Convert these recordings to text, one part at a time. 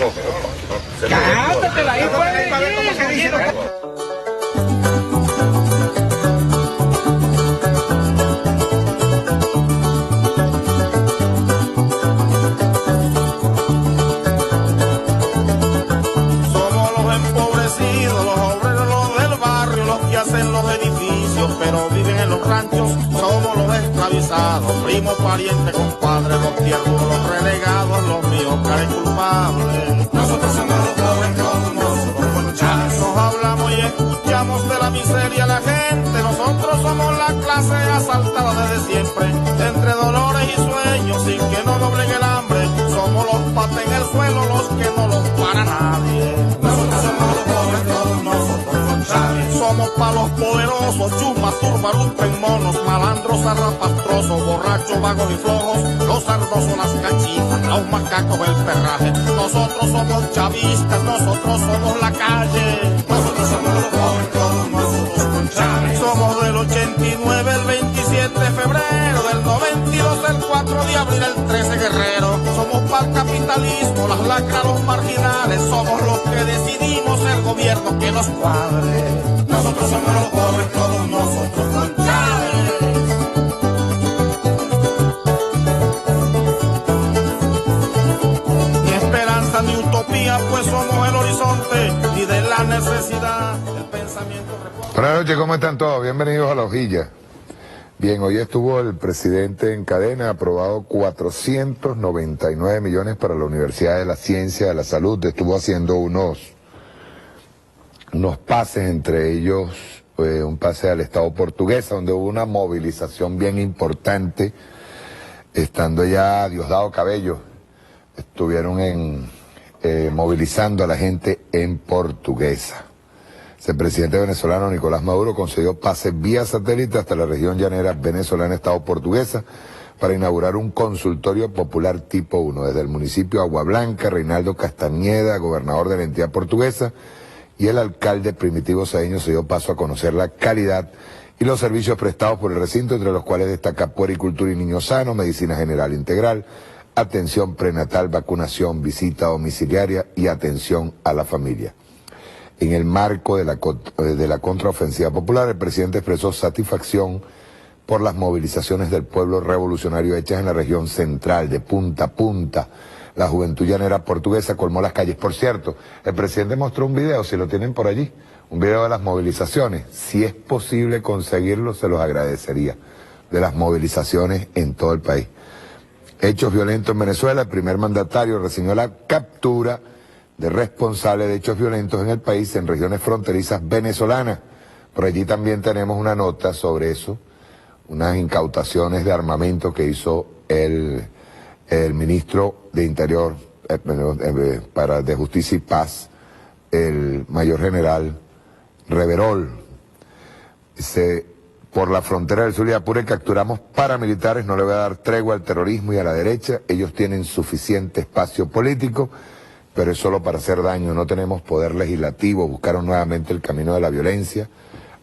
nosotros. Cántatela ahí, para ver cómo se dice. Pero viven en los ranchos, somos los esclavizados, primos, parientes, compadres, los tiernos, los renegados, los míos, caen culpables. Nosotros somos los pobres, todos nosotros luchamos. Nos hablamos y escuchamos de la miseria de la gente, nosotros somos la clase asaltada desde siempre, entre dolores y sueños, sin que nos doblen el hambre, somos los patas en el suelo, los que no los para nadie. Nosotros somos los pobres, todos nosotros luchamos. Somos pa' los poderosos, chumas, turbarumpen, monos, malandros, zarrapastrosos, borrachos, vagos y flojos, los sardosos, las cachitas, los macacos, el perraje. Nosotros somos chavistas, nosotros somos la calle. Nosotros somos los pobres, todos nosotros con Chávez. Somos del 89, el 27 de febrero, del 92, el 4 de abril, el 13 guerrero. Somos para el capitalismo, las lacras, los marginales, somos los que decidimos el gobierno que nos cuadre. Nosotros somos los pobres, todos nosotros con Chávez. Ni esperanza ni utopía, pues somos el horizonte y de la necesidad el pensamiento. Buenas noches, ¿cómo están todos? Bienvenidos a La Hojilla. Bien, hoy estuvo el presidente en cadena, aprobado 499 millones para la Universidad de la Ciencia de la Salud. Estuvo haciendo unos pases, entre ellos un pase al Estado Portuguesa, donde hubo una movilización bien importante, estando ya Diosdado Cabello, estuvieron movilizando a la gente en Portuguesa. El presidente venezolano Nicolás Maduro concedió pases vía satélite hasta la región llanera venezolana Estado Portuguesa para inaugurar un consultorio popular tipo 1, desde el municipio de Agua Blanca. Reinaldo Castañeda, gobernador de la entidad portuguesa, y el alcalde Primitivo Cedeño se dio paso a conocer la calidad y los servicios prestados por el recinto, entre los cuales destaca puericultura y niño sano, medicina general integral, atención prenatal, vacunación, visita domiciliaria y atención a la familia. En el marco de la contraofensiva popular, el presidente expresó satisfacción por las movilizaciones del pueblo revolucionario hechas en la región central, de punta a punta. La juventud llanera portuguesa colmó las calles. Por cierto, el presidente mostró un video, si lo tienen por allí, un video de las movilizaciones. Si es posible conseguirlo, se los agradecería, de las movilizaciones en todo el país. Hechos violentos en Venezuela, el primer mandatario reseñó la captura de responsables de hechos violentos en el país en regiones fronterizas venezolanas. Por allí también tenemos una nota sobre eso, unas incautaciones de armamento que hizo el ministro de Interior, de Justicia y Paz, el mayor general Reverol. Por la frontera del sur y Apure capturamos paramilitares, no le voy a dar tregua al terrorismo y a la derecha, ellos tienen suficiente espacio político, pero es solo para hacer daño, no tenemos poder legislativo, buscaron nuevamente el camino de la violencia,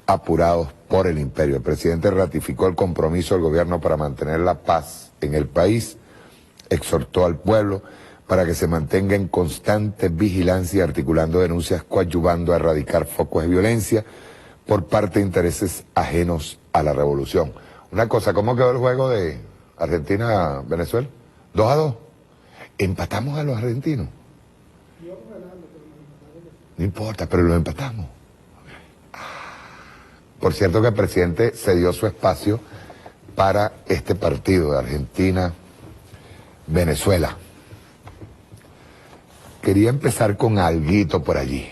apurados por el imperio. El presidente ratificó el compromiso del gobierno para mantener la paz en el país, exhortó al pueblo para que se mantenga en constante vigilancia, articulando denuncias, coadyuvando a erradicar focos de violencia por parte de intereses ajenos a la revolución. Una cosa, ¿cómo quedó el juego de Argentina-Venezuela? 2-2. Empatamos a los argentinos. No importa, pero lo empatamos. Por cierto que el presidente cedió su espacio para este partido de Argentina-Venezuela. Quería empezar con alguito por allí.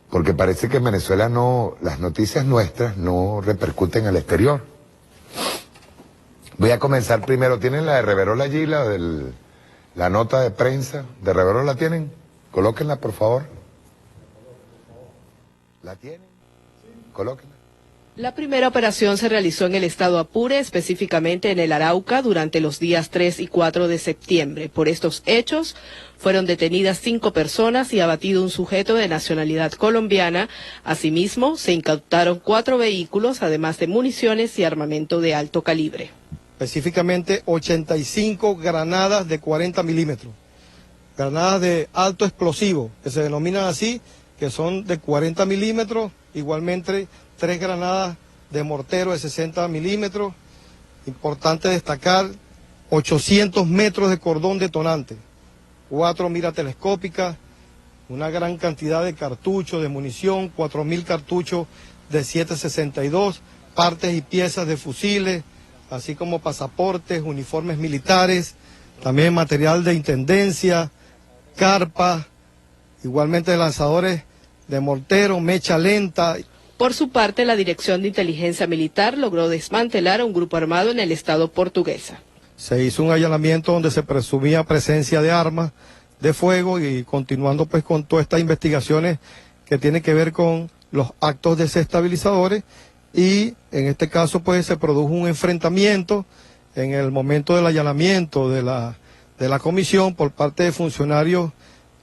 Porque parece que en Venezuela las noticias nuestras no repercuten al exterior. Voy a comenzar primero. ¿Tienen la de Reverol allí, la nota de prensa de Reverol? ¿La tienen? Colóquenla, por favor. ¿La tienen? Colóquenla. La primera operación se realizó en el estado Apure, específicamente en el Arauca, durante los días 3 y 4 de septiembre. Por estos hechos, fueron detenidas 5 personas y abatido un sujeto de nacionalidad colombiana. Asimismo, se incautaron 4 vehículos, además de municiones y armamento de alto calibre. Específicamente 85 granadas de 40 milímetros, granadas de alto explosivo, que se denominan así, que son de 40 milímetros, igualmente 3 granadas de mortero de 60 milímetros. Importante destacar 800 metros de cordón detonante, 4 miras telescópicas, una gran cantidad de cartuchos, de munición, 4.000 cartuchos de 7.62, partes y piezas de fusiles, así como pasaportes, uniformes militares, también material de intendencia, carpas, igualmente lanzadores de mortero, mecha lenta. Por su parte, la Dirección de Inteligencia Militar logró desmantelar a un grupo armado en el estado Portuguesa. Se hizo un allanamiento donde se presumía presencia de armas de fuego y continuando pues con todas estas investigaciones que tienen que ver con los actos desestabilizadores, y en este caso pues se produjo un enfrentamiento en el momento del allanamiento de la comisión por parte de funcionarios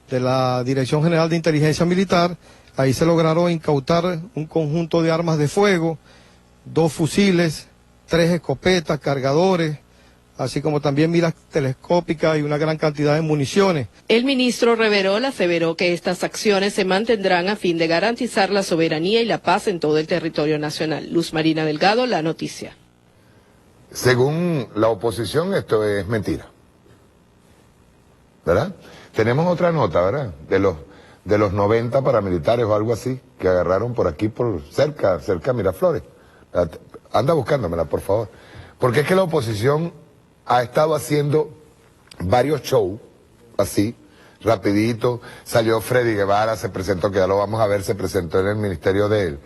de la Dirección General de Inteligencia Militar. Ahí se lograron incautar un conjunto de armas de fuego, 2 fusiles, 3 escopetas, cargadores, así como también miras telescópicas y una gran cantidad de municiones. El ministro Reverol aseveró que estas acciones se mantendrán a fin de garantizar la soberanía y la paz en todo el territorio nacional. Luz Marina Delgado, La Noticia. Según la oposición, esto es mentira, ¿verdad? Tenemos otra nota, ¿verdad? De los 90 paramilitares o algo así, que agarraron por aquí, por cerca de Miraflores. Anda buscándomela, por favor. Porque es que la oposición ha estado haciendo varios shows, así, rapidito. Salió Freddy Guevara, se presentó, que ya lo vamos a ver, se presentó en el ministerio de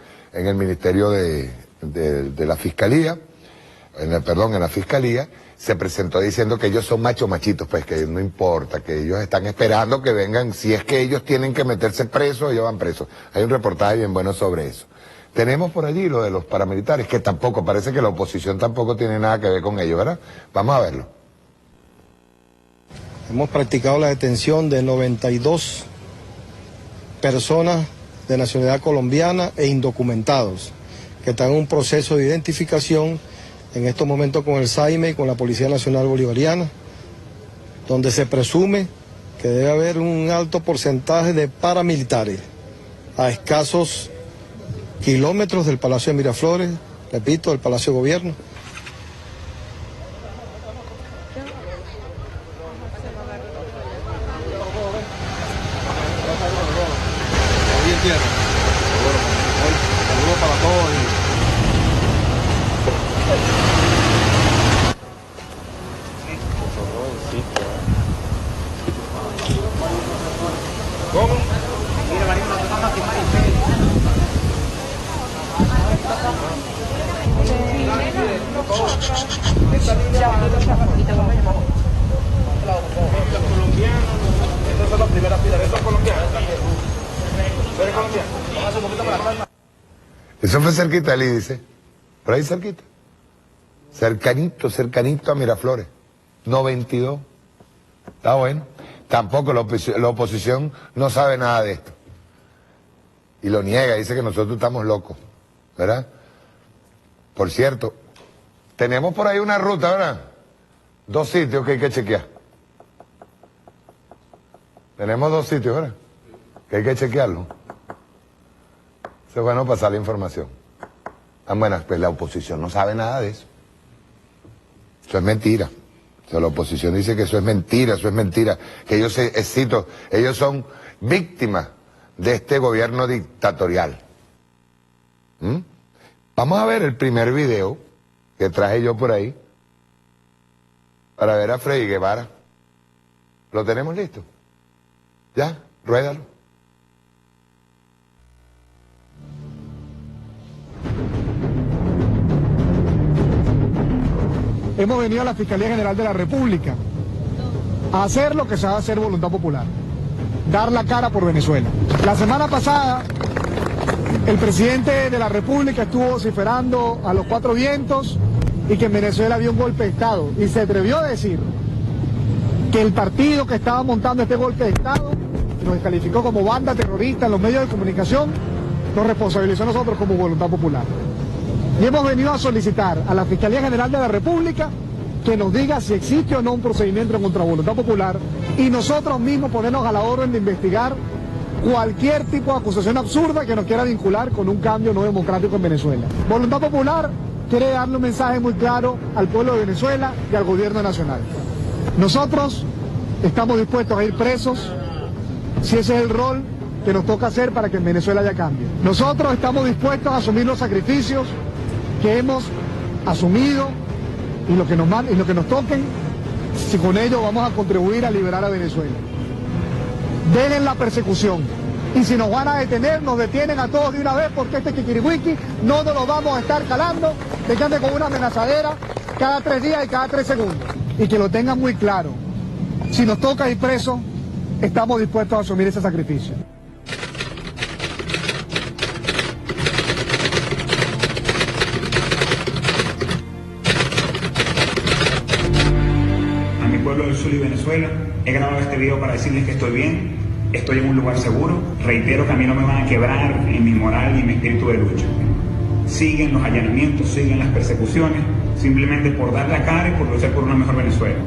la Fiscalía, en la Fiscalía, se presentó diciendo que ellos son machitos, pues que no importa, que ellos están esperando que vengan, si es que ellos tienen que meterse presos, ellos van presos. Hay un reportaje bien bueno sobre eso. Tenemos por allí lo de los paramilitares, que tampoco, parece que la oposición tampoco tiene nada que ver con ellos, ¿verdad? Vamos a verlo. Hemos practicado la detención de 92 personas de nacionalidad colombiana e indocumentados, que están en un proceso de identificación en estos momentos con el SAIME y con la Policía Nacional Bolivariana, donde se presume que debe haber un alto porcentaje de paramilitares a escasos kilómetros del Palacio de Miraflores, repito, del Palacio de Gobierno. Saludos para todos. ¿Cómo? Mira, María, no te vamos a quemar el pelo. Esta línea estos son las primeras pilas, estos colombianos. ¿Tú eres colombiano? Vamos a hacer un poquito para. Eso fue cerquita, Eli dice. Por ahí cerquita. Cercanito a Miraflores. 92. Está bueno. Tampoco la oposición no sabe nada de esto. Y lo niega, dice que nosotros estamos locos, ¿verdad? Por cierto, tenemos por ahí una ruta, ¿verdad? 2 sitios que hay que chequear. Tenemos 2 sitios, ¿verdad? Que hay que chequearlo. Eso es bueno pasar la información. Bueno, pues la oposición no sabe nada de eso. Eso es mentira. O sea, la oposición dice que eso es mentira, que ellos, cito, ellos son víctimas de este gobierno dictatorial. Vamos a ver el primer video que traje yo por ahí para ver a Freddy Guevara. ¿Lo tenemos listo? ¿Ya? Ruédalo. Hemos venido a la Fiscalía General de la República a hacer lo que se va a hacer voluntad popular, dar la cara por Venezuela. La semana pasada, el presidente de la República estuvo vociferando a los 4 vientos y que en Venezuela había un golpe de Estado, y se atrevió a decir que el partido que estaba montando este golpe de Estado, nos descalificó como banda terrorista en los medios de comunicación, nos responsabilizó a nosotros como voluntad popular. Y hemos venido a solicitar a la Fiscalía General de la República que nos diga si existe o no un procedimiento contra voluntad popular y nosotros mismos ponernos a la orden de investigar cualquier tipo de acusación absurda que nos quiera vincular con un cambio no democrático en Venezuela. Voluntad Popular quiere darle un mensaje muy claro al pueblo de Venezuela y al gobierno nacional. Nosotros estamos dispuestos a ir presos si ese es el rol que nos toca hacer para que en Venezuela haya cambio. Nosotros estamos dispuestos a asumir los sacrificios que hemos asumido y lo que nos toquen, si con ello vamos a contribuir a liberar a Venezuela. Dejen la persecución. Y si nos van a detener, nos detienen a todos de una vez, porque este kikiriwiki no nos lo vamos a estar calando, de que ande con una amenazadera cada 3 días y cada 3 segundos. Y que lo tengan muy claro. Si nos toca ir presos, estamos dispuestos a asumir ese sacrificio. A mi pueblo del sur y Venezuela, he grabado este video para decirles que estoy bien, estoy en un lugar seguro. Reitero que a mí no me van a quebrar en mi moral y en mi espíritu de lucha. Siguen los allanamientos, siguen las persecuciones, simplemente por dar la cara y por luchar por una mejor Venezuela.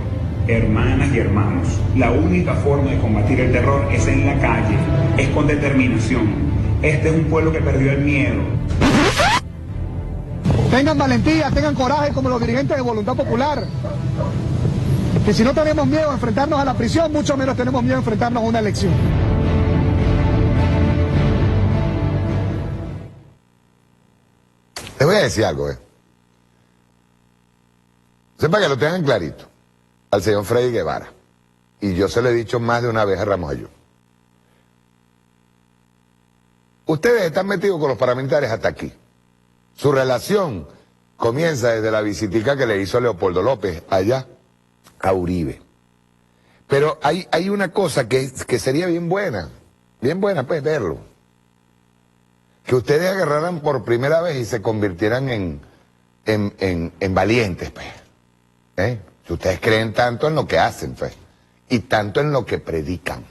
Hermanas y hermanos, la única forma de combatir el terror es en la calle, es con determinación. Este es un pueblo que perdió el miedo. Tengan valentía, tengan coraje como los dirigentes de Voluntad Popular. Que si no tenemos miedo a enfrentarnos a la prisión, mucho menos tenemos miedo a enfrentarnos a una elección. Les voy a decir algo, Sepa que lo tengan clarito al señor Freddy Guevara. Y yo se lo he dicho más de una vez a Ramos Ayú. Ustedes están metidos con los paramilitares hasta aquí. Su relación comienza desde la visitica que le hizo Leopoldo López allá a Uribe. Pero hay una cosa que sería bien buena pues verlo. Que ustedes agarraran por primera vez y se convirtieran en valientes, pues. Si ustedes creen tanto en lo que hacen, pues, y tanto en lo que predican.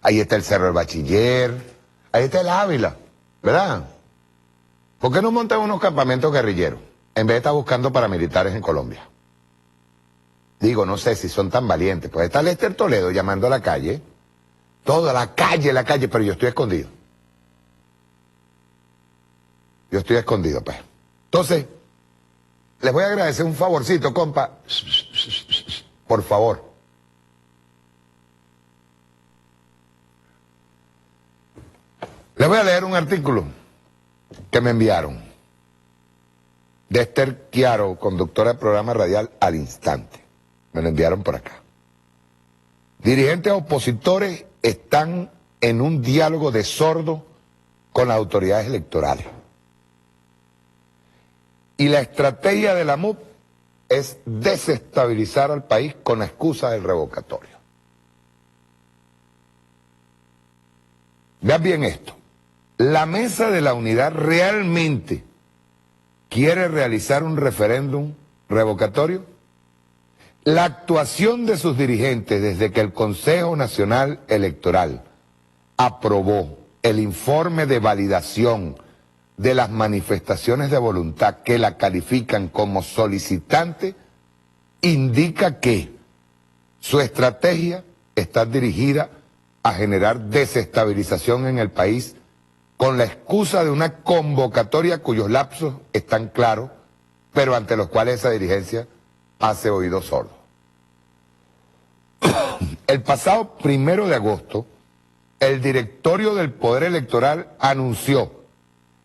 Ahí está el Cerro del Bachiller, ahí está el Ávila, ¿verdad? ¿Por qué no montan unos campamentos guerrilleros en vez de estar buscando paramilitares en Colombia? Digo, no sé si son tan valientes. Pues está Lester Toledo llamando a la calle, toda la calle, pero yo estoy escondido. Yo estoy escondido, pues. Entonces, les voy a agradecer un favorcito, compa. Por favor. Les voy a leer un artículo que me enviaron de Esther Chiaro, conductora del programa radial Al Instante. Me lo enviaron por acá. Dirigentes opositores están en un diálogo de sordo con las autoridades electorales. Y la estrategia de la MUP es desestabilizar al país con la excusa del revocatorio. Vean bien esto. La Mesa de la Unidad realmente quiere realizar un referéndum revocatorio. La actuación de sus dirigentes desde que el Consejo Nacional Electoral aprobó el informe de validación de las manifestaciones de voluntad que la califican como solicitante, indica que su estrategia está dirigida a generar desestabilización en el país con la excusa de una convocatoria cuyos lapsos están claros, pero ante los cuales esa dirigencia hace oídos sordos. El pasado 1 de agosto, el directorio del Poder Electoral anunció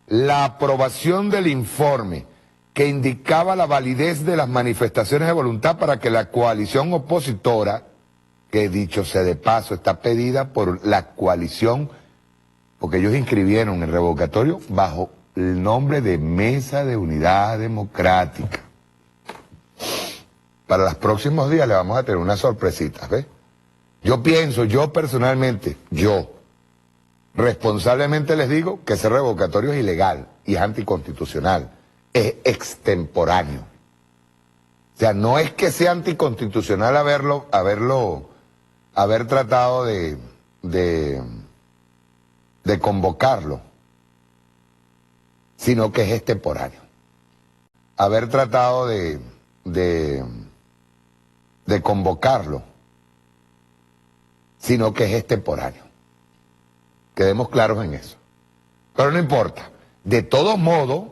la aprobación del informe que indicaba la validez de las manifestaciones de voluntad para que la coalición opositora, que dicho sea de paso, está pedida por la coalición, porque ellos inscribieron el revocatorio bajo el nombre de Mesa de Unidad Democrática. Para los próximos días le vamos a tener unas sorpresitas, ¿ves? Yo pienso, yo personalmente, responsablemente les digo que ese revocatorio es ilegal y es anticonstitucional, es extemporáneo. O sea, no es que sea anticonstitucional haber tratado de convocarlo, sino que es extemporáneo. Haber tratado de de convocarlo, sino que es extemporáneo. Quedemos claros en eso. Pero no importa. De todos modos,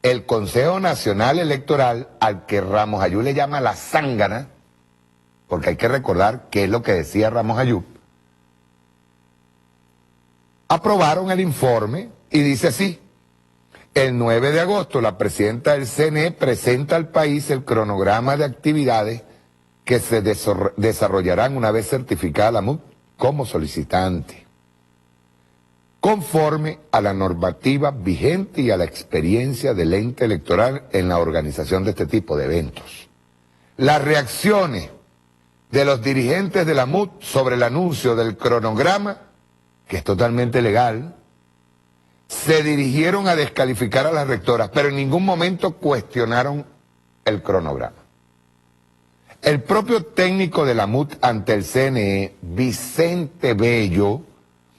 el Consejo Nacional Electoral, al que Ramos Ayub le llama la zángana, porque hay que recordar qué es lo que decía Ramos Ayub, aprobaron el informe y dice así: el 9 de agosto la presidenta del CNE presenta al país el cronograma de actividades que se desarrollarán una vez certificada la MUT como solicitante, conforme a la normativa vigente y a la experiencia del ente electoral en la organización de este tipo de eventos. Las reacciones de los dirigentes de la MUT sobre el anuncio del cronograma, que es totalmente legal, se dirigieron a descalificar a las rectoras, pero en ningún momento cuestionaron el cronograma. El propio técnico de la MUT ante el CNE, Vicente Bello,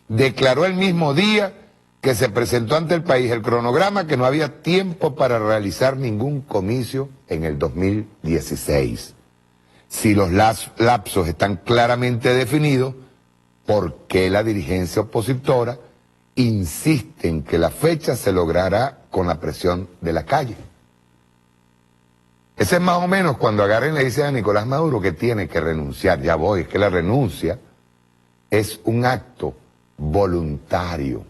declaró el mismo día que se presentó ante el país el cronograma que no había tiempo para realizar ningún comicio en el 2016. Si los lapsos están claramente definidos, ¿por qué la dirigencia opositora insiste en que la fecha se logrará con la presión de la calle? Ese es más o menos cuando agarren y le dicen a Nicolás Maduro que tiene que renunciar. Ya voy, es que la renuncia es un acto voluntario.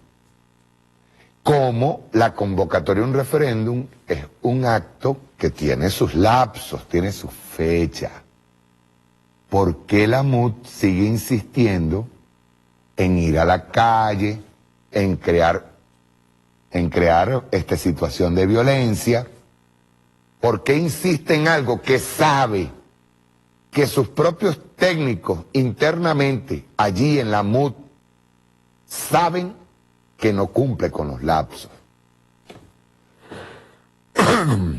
Como la convocatoria de un referéndum es un acto que tiene sus lapsos, tiene su fecha. ¿Por qué la MUT sigue insistiendo en ir a la calle, en crear esta situación de violencia? ¿Por qué insiste en algo que sabe que sus propios técnicos internamente allí en la MUT saben que no cumple con los lapsos?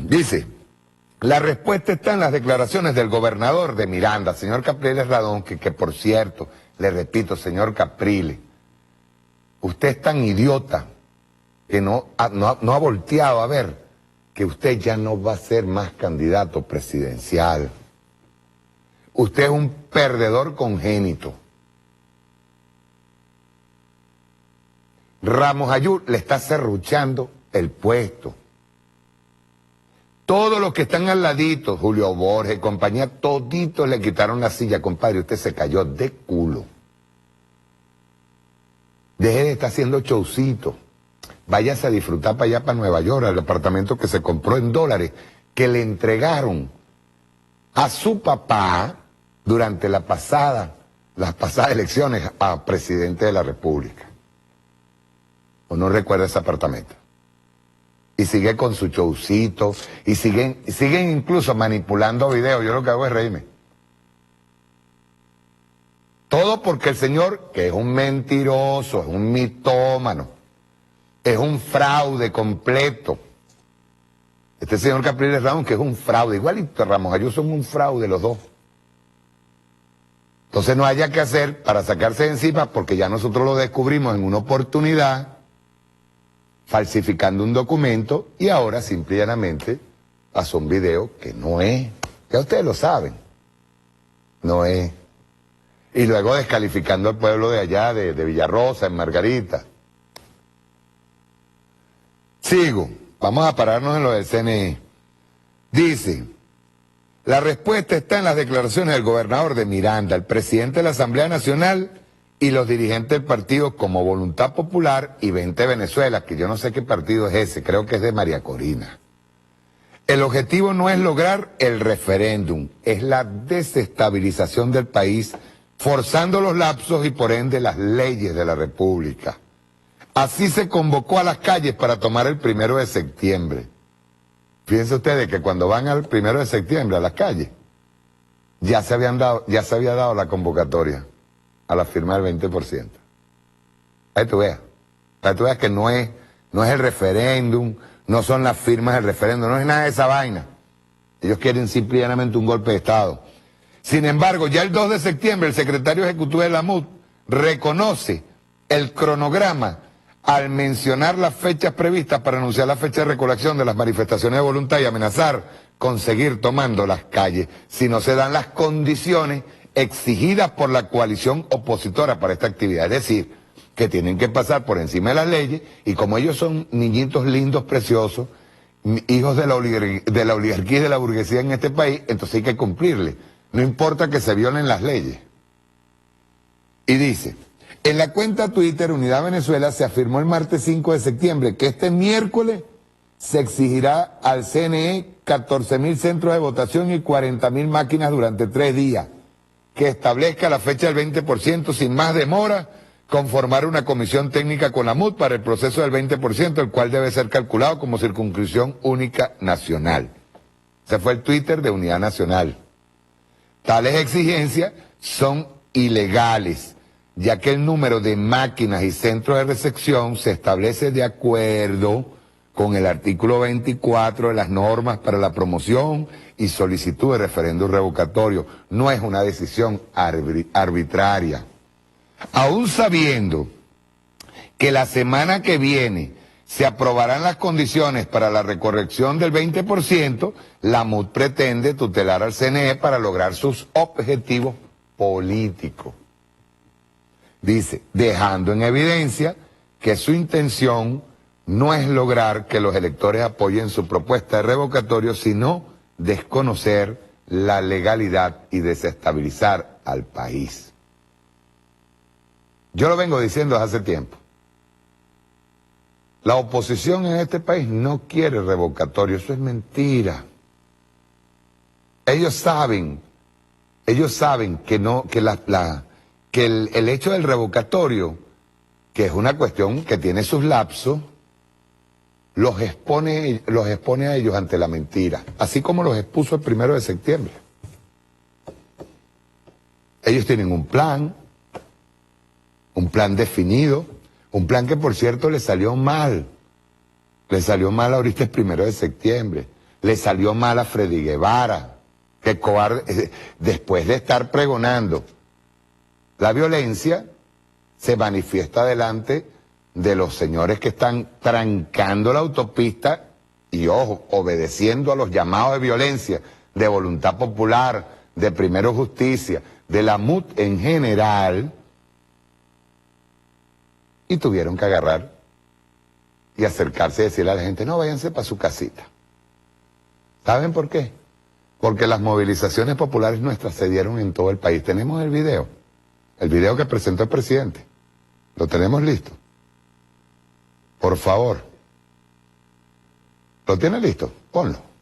Dice, la respuesta está en las declaraciones del gobernador de Miranda, señor Capriles Radón, que por cierto, le repito, señor Capriles, usted es tan idiota que no ha volteado a ver que usted ya no va a ser más candidato presidencial. Usted es un perdedor congénito. Ramos Ayub le está serruchando el puesto. Todos los que están al ladito, Julio Borges, compañía, toditos le quitaron la silla, compadre, usted se cayó de culo. Deje de estar haciendo showcito. Váyase a disfrutar para allá, para Nueva York, al apartamento que se compró en dólares, que le entregaron a su papá durante las pasadas elecciones a presidente de la República. ¿O no recuerda ese apartamento? Y sigue con su showcito, y siguen incluso manipulando videos. Yo lo que hago es reírme. Todo porque el señor, que es un mentiroso, es un mitómano, es un fraude completo. Este señor Capriles Radón, que es un fraude, igualito Ramos Ayub, son un fraude los dos. Entonces no haya que hacer para sacarse de encima, porque ya nosotros lo descubrimos en una oportunidad, falsificando un documento, y ahora simplemente pasó un video que no es, ya ustedes lo saben, no es. Y luego descalificando al pueblo de allá, de Villarrosa, en Margarita. Sigo, vamos a pararnos en lo del CNE. Dice, la respuesta está en las declaraciones del gobernador de Miranda, el presidente de la Asamblea Nacional y los dirigentes del partido como Voluntad Popular y 20 Venezuela, que yo no sé qué partido es ese, creo que es de María Corina. El objetivo no es lograr el referéndum, es la desestabilización del país, forzando los lapsos y por ende las leyes de la República. Así se convocó a las calles para tomar el 1 de septiembre. Fíjense ustedes que cuando van al 1 de septiembre a las calles, ya se había dado la convocatoria a la firma del 20%. Ahí tú veas que no es el referéndum, no son las firmas del referéndum, no es nada de esa vaina. Ellos quieren simplemente un golpe de Estado. Sin embargo, ya el 2 de septiembre el secretario ejecutivo de la MUT reconoce el cronograma al mencionar las fechas previstas para anunciar la fecha de recolección de las manifestaciones de voluntad y amenazar conseguir tomando las calles si no se dan las condiciones exigidas por la coalición opositora para esta actividad. Es decir, que tienen que pasar por encima de las leyes y como ellos son niñitos lindos, preciosos, hijos de la oligarquía y de la burguesía en este país, entonces hay que cumplirle. No importa que se violen las leyes. Y dice, en la cuenta Twitter Unidad Venezuela se afirmó el martes 5 de septiembre que este miércoles se exigirá al CNE 14.000 centros de votación y 40.000 máquinas durante 3 días, que establezca la fecha del 20% sin más demora, conformar una comisión técnica con la MUD para el proceso del 20%, el cual debe ser calculado como circunscripción única nacional. Ese fue el Twitter de Unidad Nacional. Tales exigencias son ilegales, ya que el número de máquinas y centros de recepción se establece de acuerdo con el artículo 24 de las normas para la promoción y solicitud de referéndum revocatorio. No es una decisión arbitraria. Aún sabiendo que la semana que viene se aprobarán las condiciones para la recorrección del 20%, la MUD pretende tutelar al CNE para lograr sus objetivos políticos. Dice, dejando en evidencia que su intención no es lograr que los electores apoyen su propuesta de revocatorio, sino desconocer la legalidad y desestabilizar al país. Yo lo vengo diciendo desde hace tiempo. La oposición en este país no quiere revocatorio, eso es mentira. Ellos saben que no, que el hecho del revocatorio, que es una cuestión que tiene sus lapsos, los expone a ellos ante la mentira, así como los expuso el 1 de septiembre. Ellos tienen un plan definido, un plan que por cierto le salió mal ahorita el 1 de septiembre, le salió mal a Freddy Guevara, que cobarde, después de estar pregonando la violencia, se manifiesta delante de los señores que están trancando la autopista y, ojo, obedeciendo a los llamados de violencia, de Voluntad Popular, de Primero Justicia, de la MUD en general, y tuvieron que agarrar y acercarse y decirle a la gente, no, váyanse para su casita. ¿Saben por qué? Porque las movilizaciones populares nuestras se dieron en todo el país. Tenemos el video que presentó el presidente. ¿Lo tenemos listo? Por favor. ¿Lo tiene listo? Ponlo.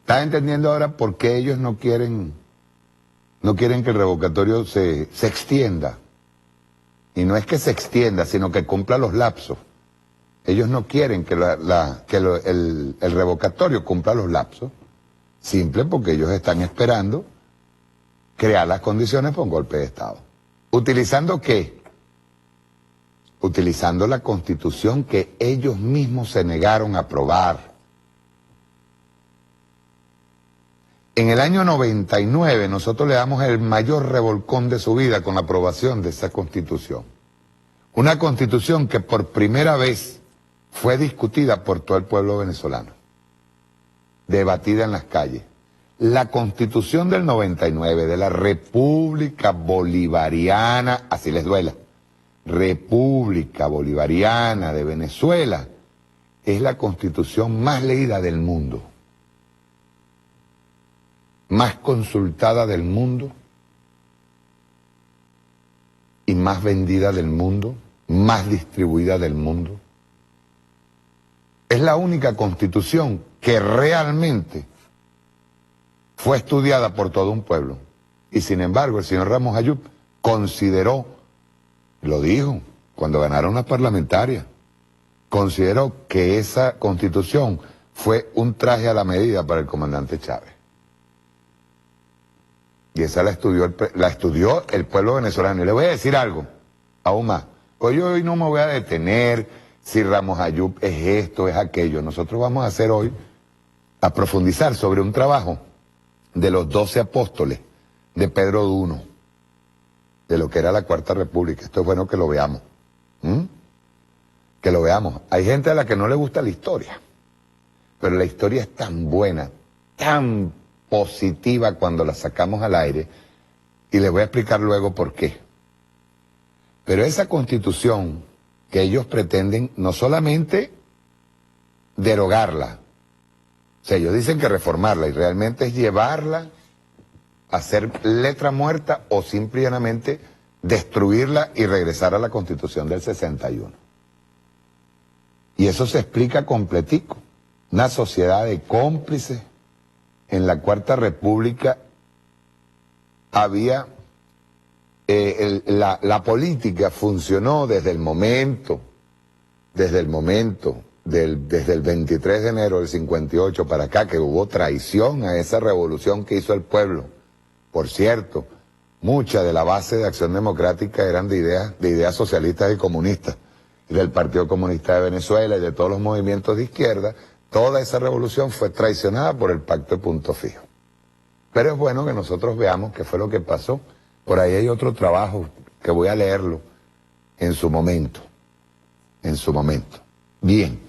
¿Estás entendiendo ahora por qué ellos no quieren que el revocatorio se extienda? Y no es que se extienda, sino que cumpla los lapsos. Ellos no quieren que el revocatorio cumpla los lapsos, simple porque ellos están esperando crear las condiciones para un golpe de Estado. ¿Utilizando qué? Utilizando la Constitución que ellos mismos se negaron a aprobar. En el año 99 nosotros le damos el mayor revolcón de su vida con la aprobación de esa Constitución. Una Constitución que por primera vez fue discutida por todo el pueblo venezolano, debatida en las calles. La Constitución del 99 de la República Bolivariana, así les duela, República Bolivariana de Venezuela, es la Constitución más leída del mundo, más consultada del mundo y más vendida del mundo más distribuida del mundo. Es la única constitución que realmente fue estudiada por todo un pueblo. Y sin embargo, el señor Ramos Ayub consideró, lo dijo cuando ganaron las parlamentarias, consideró que esa constitución fue un traje a la medida para el comandante Chávez. Y esa la estudió el pueblo venezolano. Y le voy a decir algo, aún más. Pues yo hoy no me voy a detener si Ramos Ayub es esto, es aquello. Nosotros vamos a hacer hoy, a profundizar sobre un trabajo de los 12 apóstoles de Pedro I, de lo que era la Cuarta República. Esto es bueno que lo veamos. Que lo veamos. Hay gente a la que no le gusta la historia, pero la historia es tan buena, tan positiva cuando la sacamos al aire, y les voy a explicar luego por qué. Pero esa constitución que ellos pretenden no solamente derogarla, o sea, ellos dicen que reformarla, y realmente es llevarla a ser letra muerta o simplemente destruirla y regresar a la Constitución del 61. Y eso se explica completico. Una sociedad de cómplices. En la Cuarta República había, la política funcionó desde el momento desde el 23 de enero del 58 para acá, que hubo traición a esa revolución que hizo el pueblo. Por cierto, mucha de la base de Acción Democrática eran de ideas socialistas y comunistas, y del Partido Comunista de Venezuela y de todos los movimientos de izquierda. Toda esa revolución fue traicionada por el Pacto de Punto Fijo. Pero es bueno que nosotros veamos qué fue lo que pasó. Por ahí hay otro trabajo que voy a leerlo en su momento. En su momento. Bien,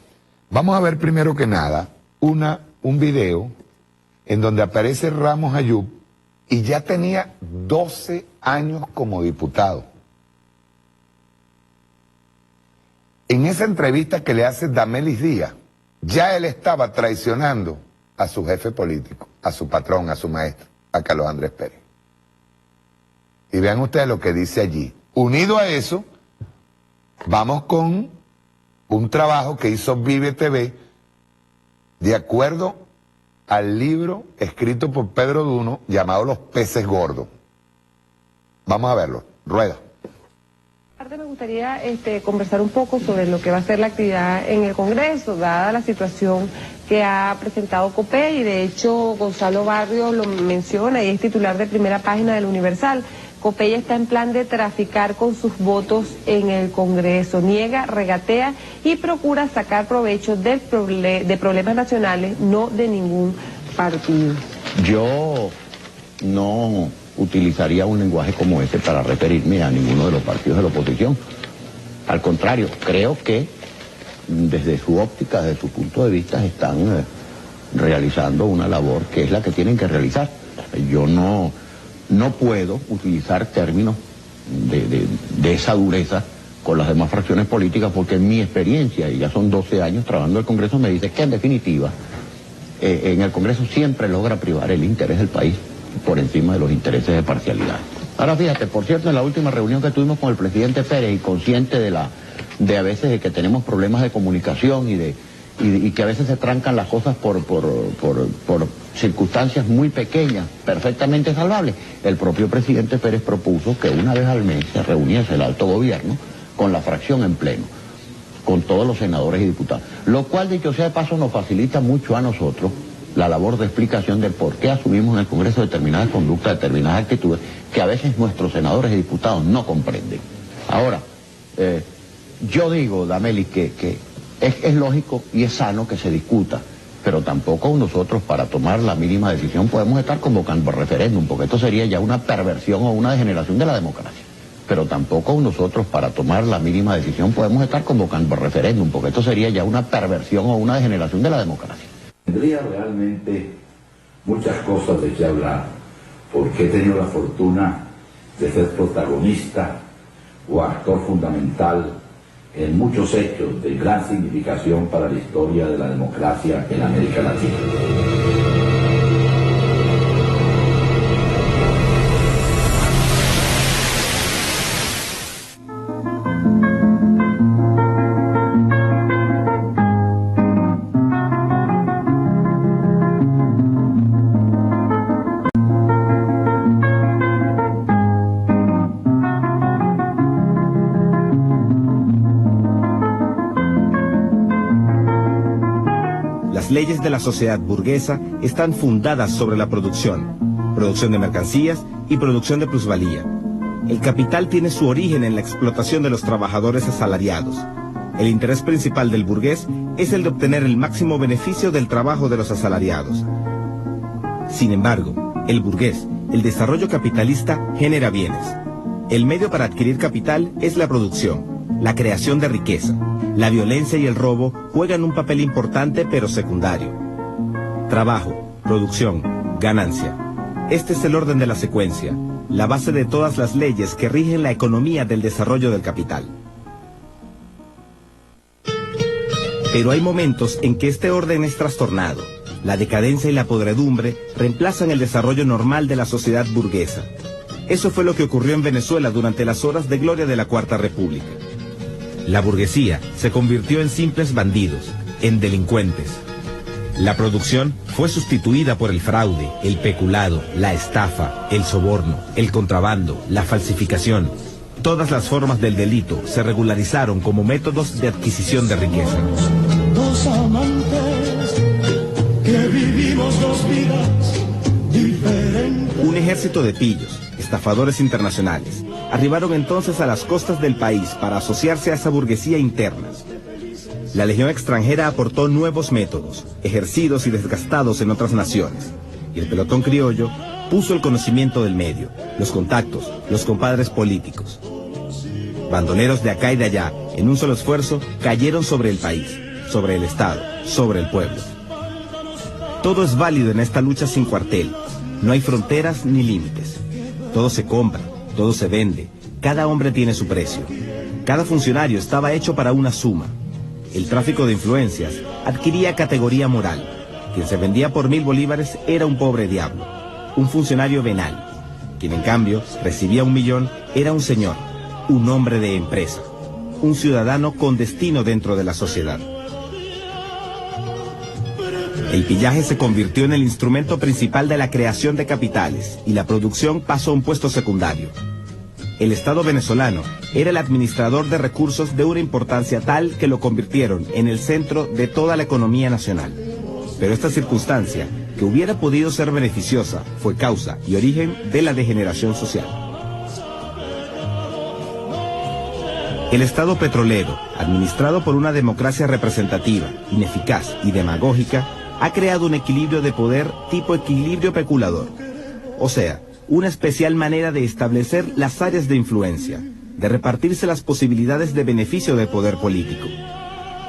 vamos a ver primero que nada un video en donde aparece Ramos Ayub y ya tenía 12 años como diputado. En esa entrevista que le hace Damelis Díaz, ya él estaba traicionando a su jefe político, a su patrón, a su maestro, a Carlos Andrés Pérez. Y vean ustedes lo que dice allí. Unido a eso, vamos con un trabajo que hizo Vive TV, de acuerdo al libro escrito por Pedro Duno, llamado Los Peces Gordos. Vamos a verlo. Rueda. Me gustaría conversar un poco sobre lo que va a ser la actividad en el Congreso, dada la situación que ha presentado COPEI, y de hecho Gonzalo Barrios lo menciona y es titular de primera página del Universal. COPEI está en plan de traficar con sus votos en el Congreso, niega, regatea y procura sacar provecho de problemas nacionales, no de ningún partido. Yo no utilizaría un lenguaje como este para referirme a ninguno de los partidos de la oposición. Al contrario, creo que desde su óptica, desde su punto de vista, están realizando una labor que es la que tienen que realizar. Yo no puedo utilizar términos de esa dureza con las demás fracciones políticas, porque en mi experiencia, y ya son 12 años trabajando en el Congreso, me dice que en definitiva en el Congreso siempre logra privar el interés del país por encima de los intereses de parcialidad. Ahora fíjate, por cierto, en la última reunión que tuvimos con el presidente Pérez, y consciente de a veces de que tenemos problemas de comunicación y que a veces se trancan las cosas por circunstancias muy pequeñas, perfectamente salvables, el propio presidente Pérez propuso que una vez al mes se reuniese el alto gobierno con la fracción en pleno, con todos los senadores y diputados, lo cual, dicho sea de paso, nos facilita mucho a nosotros la labor de explicación de por qué asumimos en el Congreso determinadas conductas, determinadas actitudes que a veces nuestros senadores y diputados no comprenden. Ahora, yo digo, Damelis, que es lógico y es sano que se discuta, pero tampoco nosotros para tomar la mínima decisión podemos estar convocando referéndum, porque esto sería ya una perversión o una degeneración de la democracia. Pero tampoco nosotros para tomar la mínima decisión podemos estar convocando referéndum, porque esto sería ya una perversión o una degeneración de la democracia. Tendría realmente muchas cosas de qué hablar, porque he tenido la fortuna de ser protagonista o actor fundamental en muchos hechos de gran significación para la historia de la democracia en América Latina. leyes de la sociedad burguesa están fundadas sobre la producción de mercancías y producción de plusvalía. El capital tiene su origen en la explotación de los trabajadores asalariados. El interés principal del burgués es el de obtener el máximo beneficio del trabajo de los asalariados. Sin embargo, el burgués, el desarrollo capitalista, genera bienes. El medio para adquirir capital es la producción, la creación de riqueza. La violencia y el robo juegan un papel importante pero secundario. Trabajo, producción, ganancia. Este es el orden de la secuencia, la base de todas las leyes que rigen la economía del desarrollo del capital. Pero hay momentos en que este orden es trastornado. La decadencia y la podredumbre reemplazan el desarrollo normal de la sociedad burguesa. Eso fue lo que ocurrió en Venezuela durante las horas de gloria de la Cuarta República. La burguesía se convirtió en simples bandidos, en delincuentes. La producción fue sustituida por el fraude, el peculado, la estafa, el soborno, el contrabando, la falsificación. Todas las formas del delito se regularizaron como métodos de adquisición de riqueza. Dos amantes que vivimos dos vidas diferentes. Un ejército de pillos, estafadores internacionales, arribaron entonces a las costas del país para asociarse a esa burguesía interna. La legión extranjera aportó nuevos métodos, ejercidos y desgastados en otras naciones, y el pelotón criollo puso el conocimiento del medio, los contactos, los compadres políticos. Bandoleros de acá y de allá, en un solo esfuerzo, cayeron sobre el país, sobre el Estado, sobre el pueblo. Todo es válido en esta lucha sin cuartel. No hay fronteras ni límites. Todo se compra, todo se vende. Cada hombre tiene su precio. Cada funcionario estaba hecho para una suma. El tráfico de influencias adquiría categoría moral. Quien se vendía por 1000 bolívares era un pobre diablo, un funcionario venal. Quien en cambio recibía 1 millón era un señor, un hombre de empresa, un ciudadano con destino dentro de la sociedad. El pillaje se convirtió en el instrumento principal de la creación de capitales y la producción pasó a un puesto secundario. El Estado venezolano era el administrador de recursos de una importancia tal que lo convirtieron en el centro de toda la economía nacional. Pero esta circunstancia, que hubiera podido ser beneficiosa, fue causa y origen de la degeneración social. El Estado petrolero, administrado por una democracia representativa, ineficaz y demagógica, ha creado un equilibrio de poder tipo equilibrio peculador. O sea, una especial manera de establecer las áreas de influencia, de repartirse las posibilidades de beneficio del poder político.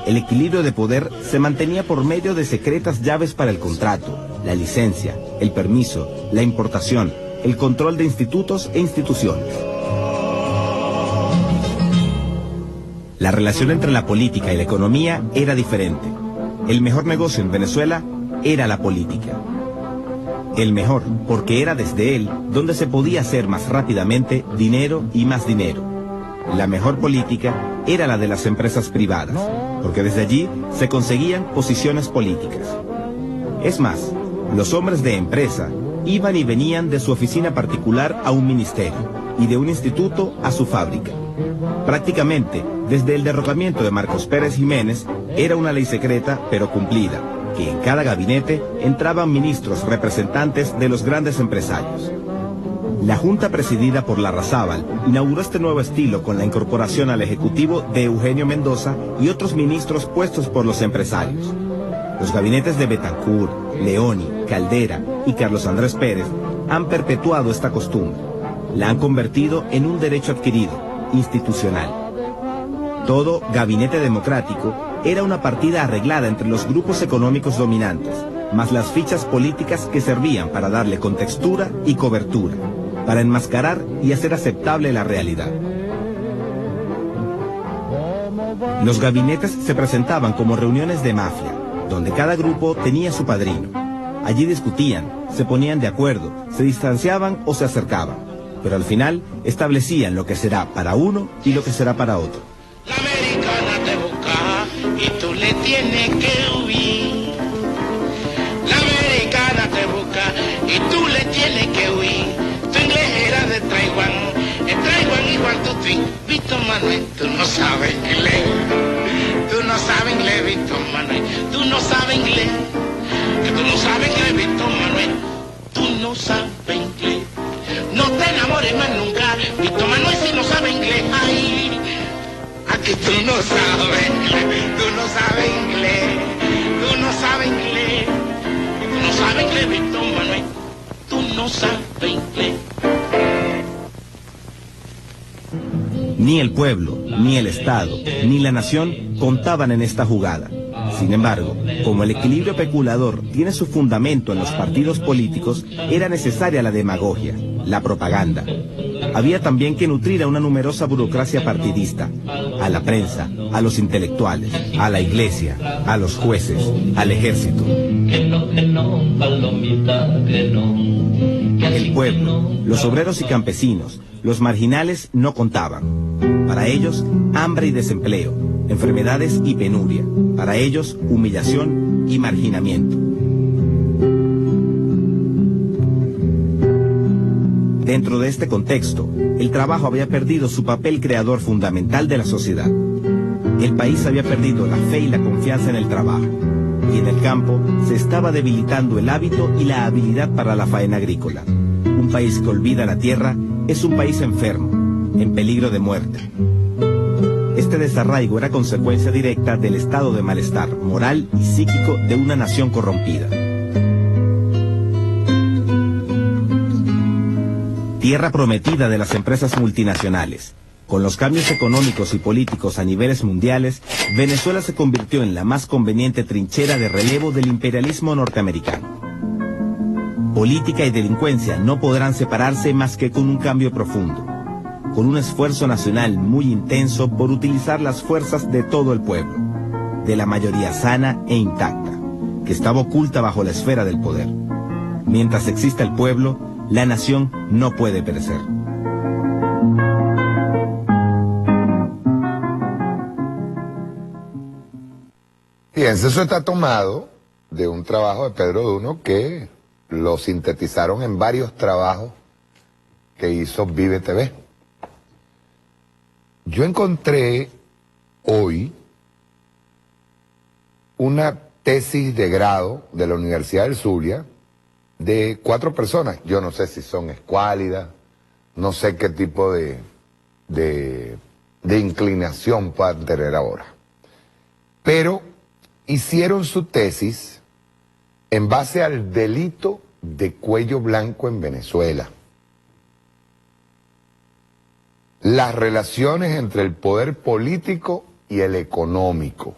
El equilibrio de poder se mantenía por medio de secretas llaves para el contrato, la licencia, el permiso, la importación, el control de institutos e instituciones. La relación entre la política y la economía era diferente. El mejor negocio en Venezuela era la política. El mejor, porque era desde él donde se podía hacer más rápidamente dinero y más dinero. La mejor política era la de las empresas privadas, porque desde allí se conseguían posiciones políticas. Es más, los hombres de empresa iban y venían de su oficina particular a un ministerio y de un instituto a su fábrica. Prácticamente, desde el derrocamiento de Marcos Pérez Jiménez, era una ley secreta pero cumplida, que en cada gabinete entraban ministros representantes de los grandes empresarios. La Junta presidida por Larrazábal inauguró este nuevo estilo con la incorporación al Ejecutivo de Eugenio Mendoza y otros ministros puestos por los empresarios. Los gabinetes de Betancourt, Leoni, Caldera y Carlos Andrés Pérez han perpetuado esta costumbre. La han convertido en un derecho adquirido, institucional. Todo gabinete democrático era una partida arreglada entre los grupos económicos dominantes, más las fichas políticas que servían para darle contextura y cobertura, para enmascarar y hacer aceptable la realidad. Los gabinetes se presentaban como reuniones de mafia, donde cada grupo tenía su padrino. Allí discutían, se ponían de acuerdo, se distanciaban o se acercaban, pero al final establecían lo que será para uno y lo que será para otro. La americana te busca y tú le tienes que huir. La americana te busca y tú le tienes que huir. Tu inglés era de Taiwán, en Taiwán igual tú, Víctor Manuel, tú no sabes inglés. Tú no sabes inglés, Víctor Manuel, tú no sabes inglés. Tú no sabes inglés, Víctor Manuel. Tú no sabes inglés. No te enamores más nunca, Víctor Manuel, si no sabes inglés. Ay, aquí tú no sabes inglés, tú no sabes inglés, tú no sabes inglés, tú no sabes inglés, Víctor Manuel, tú no sabes inglés. Ni el pueblo, ni el Estado, ni la nación contaban en esta jugada. Sin embargo, como el equilibrio peculador tiene su fundamento en los partidos políticos, era necesaria la demagogia, la propaganda. Había también que nutrir a una numerosa burocracia partidista, a la prensa, a los intelectuales, a la iglesia, a los jueces, al ejército. El pueblo, los obreros y campesinos, los marginales no contaban. Para ellos, hambre y desempleo, enfermedades y penuria. Para ellos, humillación y marginamiento. Dentro de este contexto, el trabajo había perdido su papel creador fundamental de la sociedad. El país había perdido la fe y la confianza en el trabajo. Y en el campo se estaba debilitando el hábito y la habilidad para la faena agrícola. Un país que olvida la tierra es un país enfermo, en peligro de muerte. Este desarraigo era consecuencia directa del estado de malestar moral y psíquico de una nación corrompida. Tierra prometida de las empresas multinacionales. Con los cambios económicos y políticos a niveles mundiales, Venezuela se convirtió en la más conveniente trinchera de relevo del imperialismo norteamericano. Política y delincuencia no podrán separarse más que con un cambio profundo, con un esfuerzo nacional muy intenso por utilizar las fuerzas de todo el pueblo, de la mayoría sana e intacta, que estaba oculta bajo la esfera del poder. Mientras exista el pueblo, la nación no puede perecer. Fíjense, eso está tomado de un trabajo de Pedro Duno que lo sintetizaron en varios trabajos que hizo Vive TV. Yo encontré hoy una tesis de grado de la Universidad del Zulia de 4 personas. Yo no sé si son escuálidas, no sé qué tipo de inclinación puedan tener ahora. Pero hicieron su tesis en base al delito de cuello blanco en Venezuela. Las relaciones entre el poder político y el económico,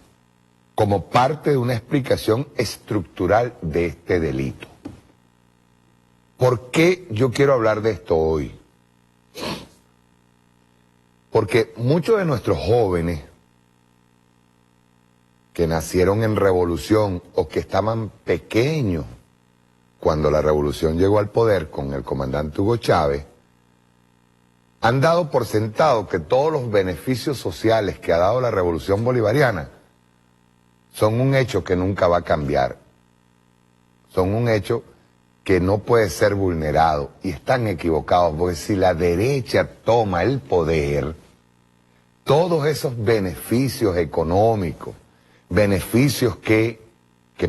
como parte de una explicación estructural de este delito. ¿Por qué yo quiero hablar de esto hoy? Porque muchos de nuestros jóvenes que nacieron en revolución o que estaban pequeños cuando la revolución llegó al poder con el comandante Hugo Chávez, han dado por sentado que todos los beneficios sociales que ha dado la revolución bolivariana son un hecho que nunca va a cambiar. Son un hecho que no puede ser vulnerado, y están equivocados, porque si la derecha toma el poder, todos esos beneficios económicos, beneficios que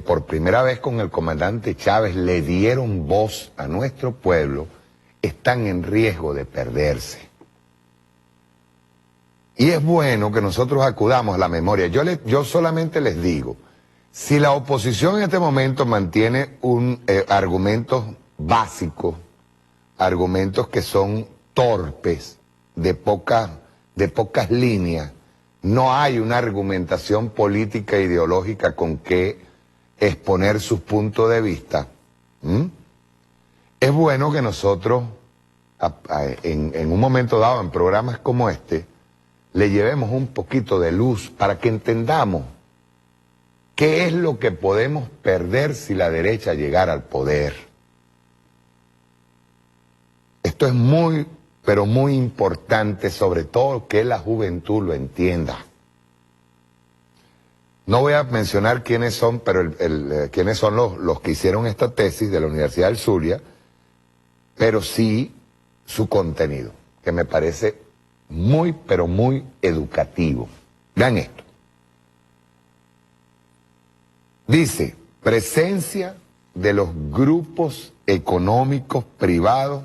por primera vez con el comandante Chávez le dieron voz a nuestro pueblo, están en riesgo de perderse. Y es bueno que nosotros acudamos a la memoria. Yo solamente les digo, si la oposición en este momento mantiene argumentos básicos, argumentos que son torpes, de pocas líneas, no hay una argumentación política e ideológica con que exponer sus puntos de vista, es bueno que nosotros, en un momento dado, en programas como este, le llevemos un poquito de luz para que entendamos qué es lo que podemos perder si la derecha llegara al poder. Esto es muy, pero muy importante, sobre todo que la juventud lo entienda. No voy a mencionar quiénes son, pero quiénes son los que hicieron esta tesis de la Universidad del Zulia, pero sí su contenido, que me parece muy, pero muy educativo. Vean esto. Dice, presencia de los grupos económicos privados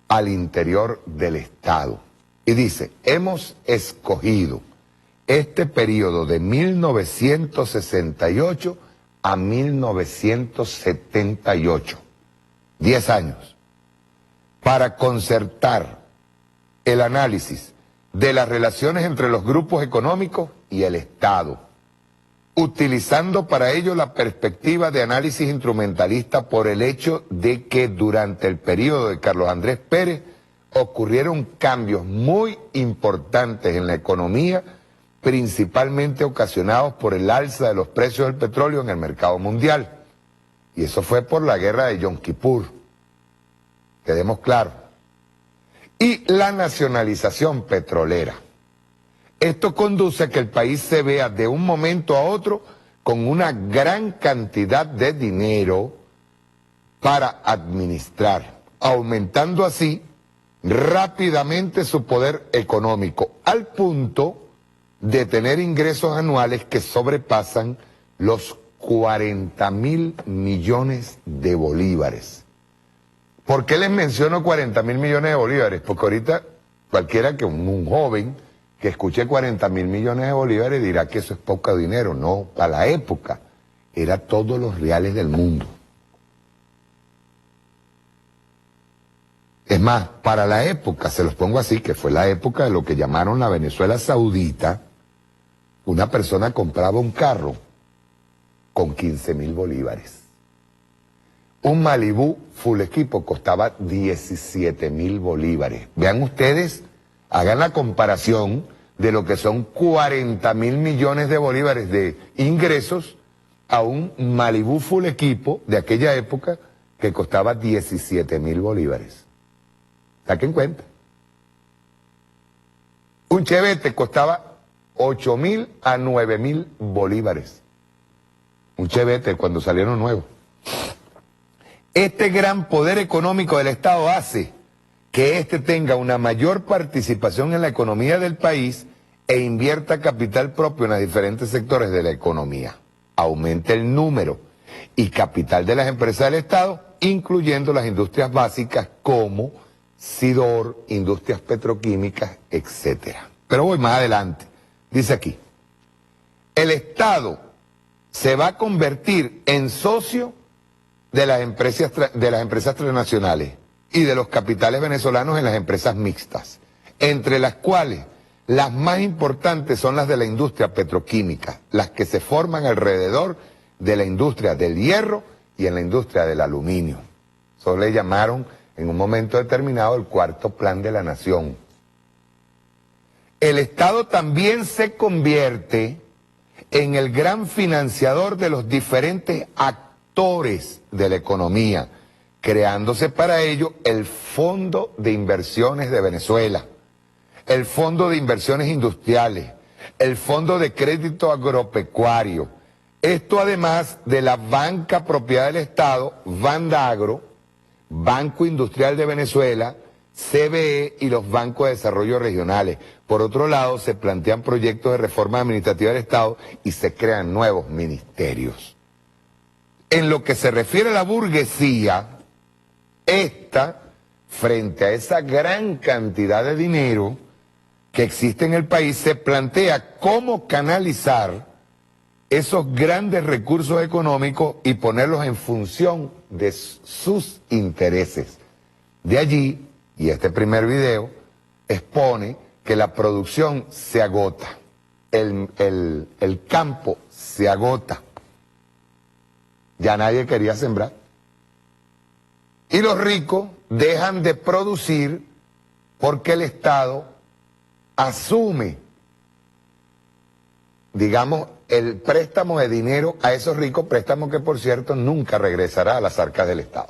al interior del Estado. Y dice, hemos escogido este periodo de 1968 a 1978, 10 años, para concertar el análisis de las relaciones entre los grupos económicos y el Estado, utilizando para ello la perspectiva de análisis instrumentalista por el hecho de que durante el periodo de Carlos Andrés Pérez ocurrieron cambios muy importantes en la economía, principalmente ocasionados por el alza de los precios del petróleo en el mercado mundial. Y eso fue por la guerra de Yom Kippur, quedemos claros. Y la nacionalización petrolera. Esto conduce a que el país se vea de un momento a otro con una gran cantidad de dinero para administrar, aumentando así rápidamente su poder económico, al punto de tener ingresos anuales que sobrepasan los 40.000 millones de bolívares. ¿Por qué les menciono 40.000 millones de bolívares? Porque ahorita cualquiera que un joven que escuche 40.000 millones de bolívares dirá que eso es poco dinero. No, para la época era todos los reales del mundo. Es más, para la época, se los pongo así, que fue la época de lo que llamaron la Venezuela Saudita, una persona compraba un carro con 15.000 bolívares. Un Malibú full equipo costaba 17.000 bolívares. Vean ustedes, hagan la comparación de lo que son 40.000 millones de bolívares de ingresos a un Malibú full equipo de aquella época que costaba 17.000 bolívares. Saquen cuenta. Un Chevette costaba 8.000 a 9.000 bolívares. Un Chevette cuando salieron nuevos. Este gran poder económico del Estado hace que éste tenga una mayor participación en la economía del país e invierta capital propio en los diferentes sectores de la economía. Aumente el número y capital de las empresas del Estado, incluyendo las industrias básicas como Sidor, industrias petroquímicas, etc. Pero voy más adelante. Dice aquí, el Estado se va a convertir en socio de las empresas transnacionales y de los capitales venezolanos en las empresas mixtas, entre las cuales las más importantes son las de la industria petroquímica, las que se forman alrededor de la industria del hierro y en la industria del aluminio. Eso le llamaron en un momento determinado el cuarto plan de la nación. El Estado también se convierte en el gran financiador de los diferentes actores de la economía, creándose para ello el Fondo de Inversiones de Venezuela, el Fondo de Inversiones Industriales, el Fondo de Crédito Agropecuario. Esto además de la banca propiedad del Estado, Bandagro, Banco Industrial de Venezuela, CBE y los bancos de desarrollo regionales. Por otro lado, se plantean proyectos de reforma administrativa del Estado y se crean nuevos ministerios. En lo que se refiere a la burguesía, esta, frente a esa gran cantidad de dinero que existe en el país, se plantea cómo canalizar esos grandes recursos económicos y ponerlos en función de sus intereses. De allí, y este primer video expone que la producción se agota, el campo se agota, ya nadie quería sembrar. Y los ricos dejan de producir porque el Estado asume, digamos, el préstamo de dinero a esos ricos, préstamo que por cierto nunca regresará a las arcas del Estado.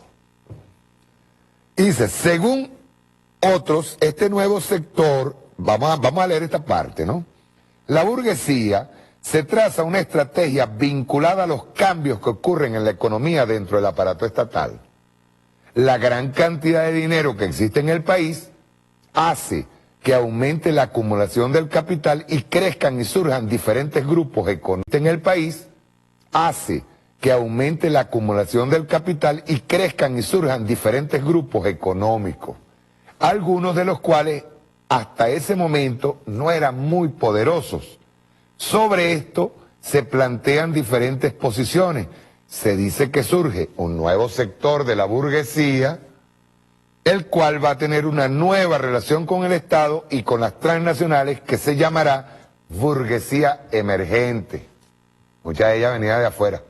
Y dice, según otros, este nuevo sector, vamos a leer esta parte, ¿no? La burguesía se traza una estrategia vinculada a los cambios que ocurren en la economía dentro del aparato estatal. La gran cantidad de dinero que existe en el país hace que aumente la acumulación del capital y crezcan y surjan diferentes grupos económicos en el país, hace que aumente la acumulación del capital y crezcan y surjan diferentes grupos económicos, algunos de los cuales hasta ese momento no eran muy poderosos. Sobre esto se plantean diferentes posiciones. Se dice que surge un nuevo sector de la burguesía, el cual va a tener una nueva relación con el Estado y con las transnacionales que se llamará burguesía emergente. Mucha de ella venía de afuera.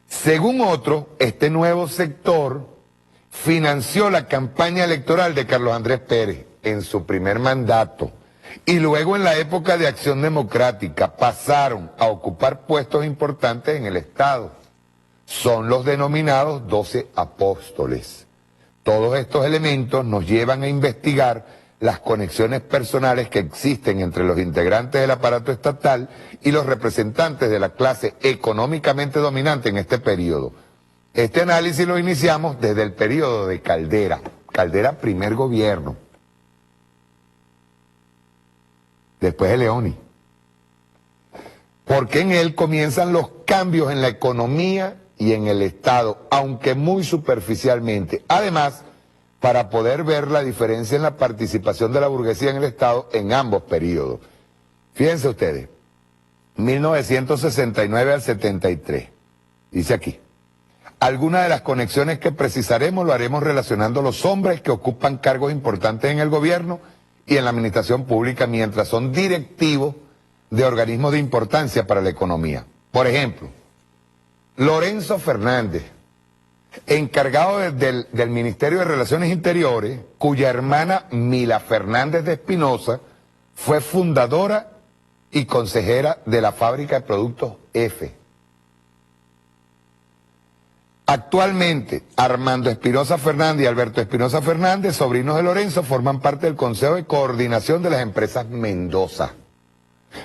Según otro, este nuevo sector financió la campaña electoral de Carlos Andrés Pérez en su primer mandato y luego en la época de Acción Democrática pasaron a ocupar puestos importantes en el Estado. Son los denominados 12 apóstoles. Todos estos elementos nos llevan a investigar las conexiones personales que existen entre los integrantes del aparato estatal y los representantes de la clase económicamente dominante en este periodo. Este análisis lo iniciamos desde el periodo de Caldera. Caldera, primer gobierno. Después de Leoni. Porque en él comienzan los cambios en la economía y en el Estado, aunque muy superficialmente. Además, para poder ver la diferencia en la participación de la burguesía en el Estado en ambos periodos. Fíjense ustedes, 1969 al 73, dice aquí. Algunas de las conexiones que precisaremos lo haremos relacionando los hombres que ocupan cargos importantes en el gobierno y en la administración pública mientras son directivos de organismos de importancia para la economía. Por ejemplo, Lorenzo Fernández, encargado del Ministerio de Relaciones Interiores, cuya hermana Mila Fernández de Espinosa fue fundadora y consejera de la fábrica de productos F. Actualmente, Armando Espinosa Fernández y Alberto Espinosa Fernández, sobrinos de Lorenzo, forman parte del Consejo de Coordinación de las Empresas Mendoza.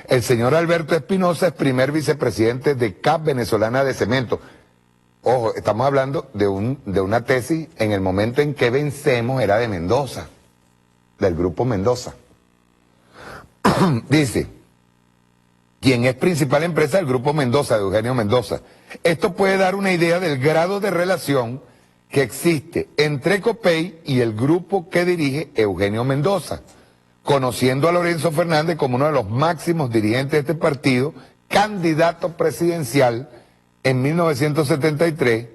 El señor Alberto Espinosa es primer vicepresidente de CAP Venezolana de Cemento. Ojo, estamos hablando de una tesis en el momento en que vencemos era de Mendoza, del grupo Mendoza. Dice, quien es principal empresa del grupo Mendoza, de Eugenio Mendoza. Esto puede dar una idea del grado de relación que existe entre Copey y el grupo que dirige Eugenio Mendoza, conociendo a Lorenzo Fernández como uno de los máximos dirigentes de este partido, candidato presidencial en 1973,